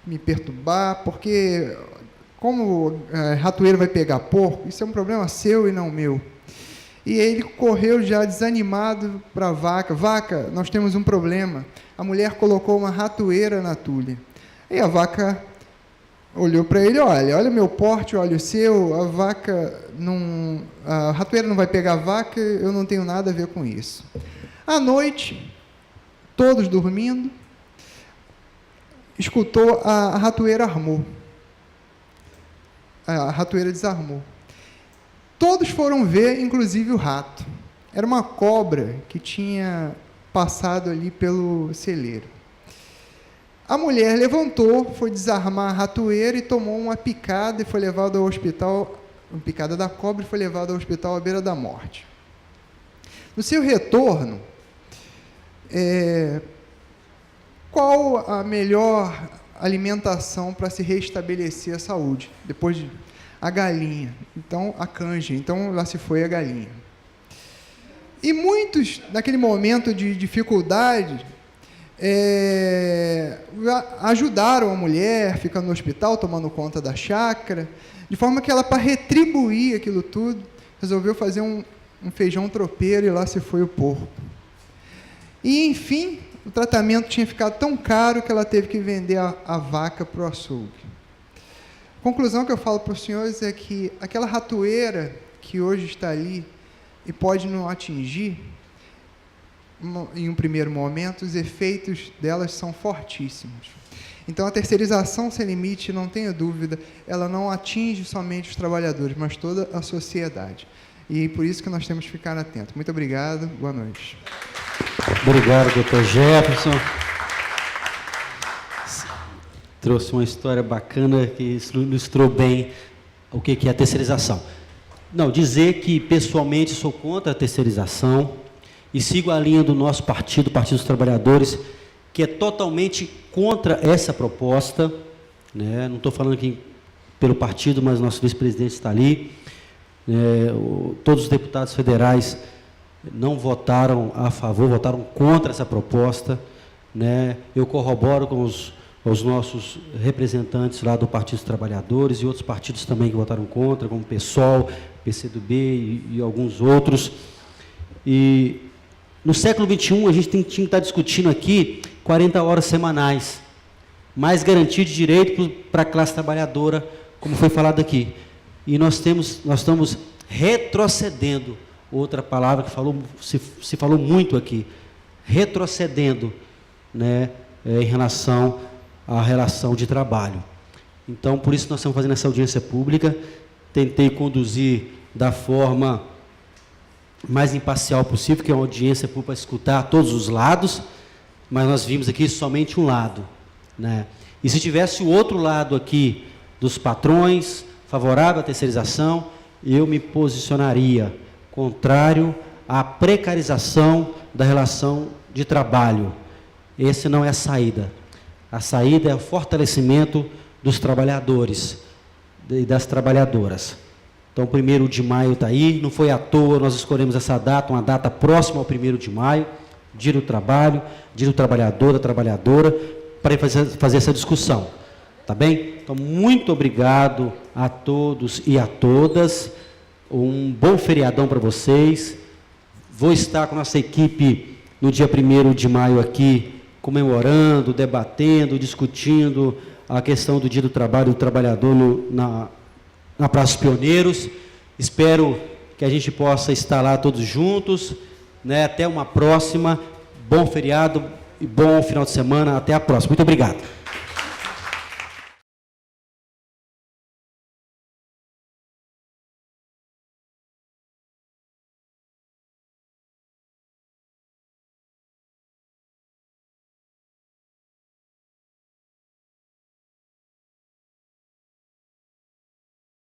me perturbar, porque como a ratoeira vai pegar porco, isso é um problema seu e não meu. E ele correu já desanimado para a vaca: vaca, nós temos um problema. A mulher colocou uma ratoeira na tulha. E a vaca olhou para ele: olha meu porte, olha o seu, a ratoeira não vai pegar a vaca, eu não tenho nada a ver com isso. À noite, todos dormindo, escutou a ratoeira armou. A ratoeira desarmou. Todos foram ver, inclusive o rato. Era uma cobra que tinha passado ali pelo celeiro. A mulher levantou, foi desarmar a ratoeira e tomou uma picada e foi levada ao hospital, uma picada da cobra, e foi levada ao hospital à beira da morte. No seu retorno, qual a melhor alimentação para se restabelecer a saúde? Depois de a galinha, então a canja, então lá se foi a galinha. E muitos, naquele momento de dificuldade, ajudaram a mulher, ficando no hospital, tomando conta da chácara, de forma que ela, para retribuir aquilo tudo, resolveu fazer um feijão tropeiro e lá se foi o porco. E, enfim, o tratamento tinha ficado tão caro que ela teve que vender a vaca para o açougue. A conclusão que eu falo para os senhores é que aquela ratoeira que hoje está ali e pode não atingir, em um primeiro momento, os efeitos delas são fortíssimos. Então, a terceirização sem limite, não tenha dúvida, ela não atinge somente os trabalhadores, mas toda a sociedade. E por isso que nós temos que ficar atentos. Muito obrigado, boa noite. Obrigado, doutor Jefferson. Trouxe uma história bacana que ilustrou bem o que é a terceirização. Não, dizer que, pessoalmente, sou contra a terceirização e sigo a linha do nosso partido, Partido dos Trabalhadores, que é totalmente contra essa proposta, né? Não estou falando aqui pelo partido, mas nosso vice-presidente está ali. Todos os deputados federais não votaram a favor, votaram contra essa proposta, né? Eu corroboro com os nossos representantes lá do Partido dos Trabalhadores e outros partidos também que votaram contra, como o PSOL, PCdoB e alguns outros. E no século XXI, a gente tinha que estar discutindo aqui 40 horas semanais, mais garantia de direito para a classe trabalhadora, como foi falado aqui. E nós estamos retrocedendo, outra palavra que se falou muito aqui, retrocedendo, né, em relação à relação de trabalho. Então, por isso nós estamos fazendo essa audiência pública. Tentei conduzir da forma mais imparcial possível, que é uma audiência pública para escutar todos os lados, mas nós vimos aqui somente um lado, né? E se tivesse o outro lado aqui, dos patrões, favorável à terceirização, eu me posicionaria contrário à precarização da relação de trabalho. Essa não é a saída. A saída é o fortalecimento dos trabalhadores e das trabalhadoras. Então, 1º de maio está aí, não foi à toa, nós escolhemos essa data, uma data próxima ao 1º de maio, Dia do Trabalho, Dia do Trabalhador, da Trabalhadora, para fazer essa discussão. Tá bem? Então, muito obrigado a todos e a todas. Um bom feriadão para vocês. Vou estar com a nossa equipe no dia 1º de maio aqui, comemorando, debatendo, discutindo a questão do Dia do Trabalho do Trabalhador na Praça dos Pioneiros. Espero que a gente possa estar lá todos juntos, né? Até uma próxima. Bom feriado e bom final de semana. Até a próxima. Muito obrigado.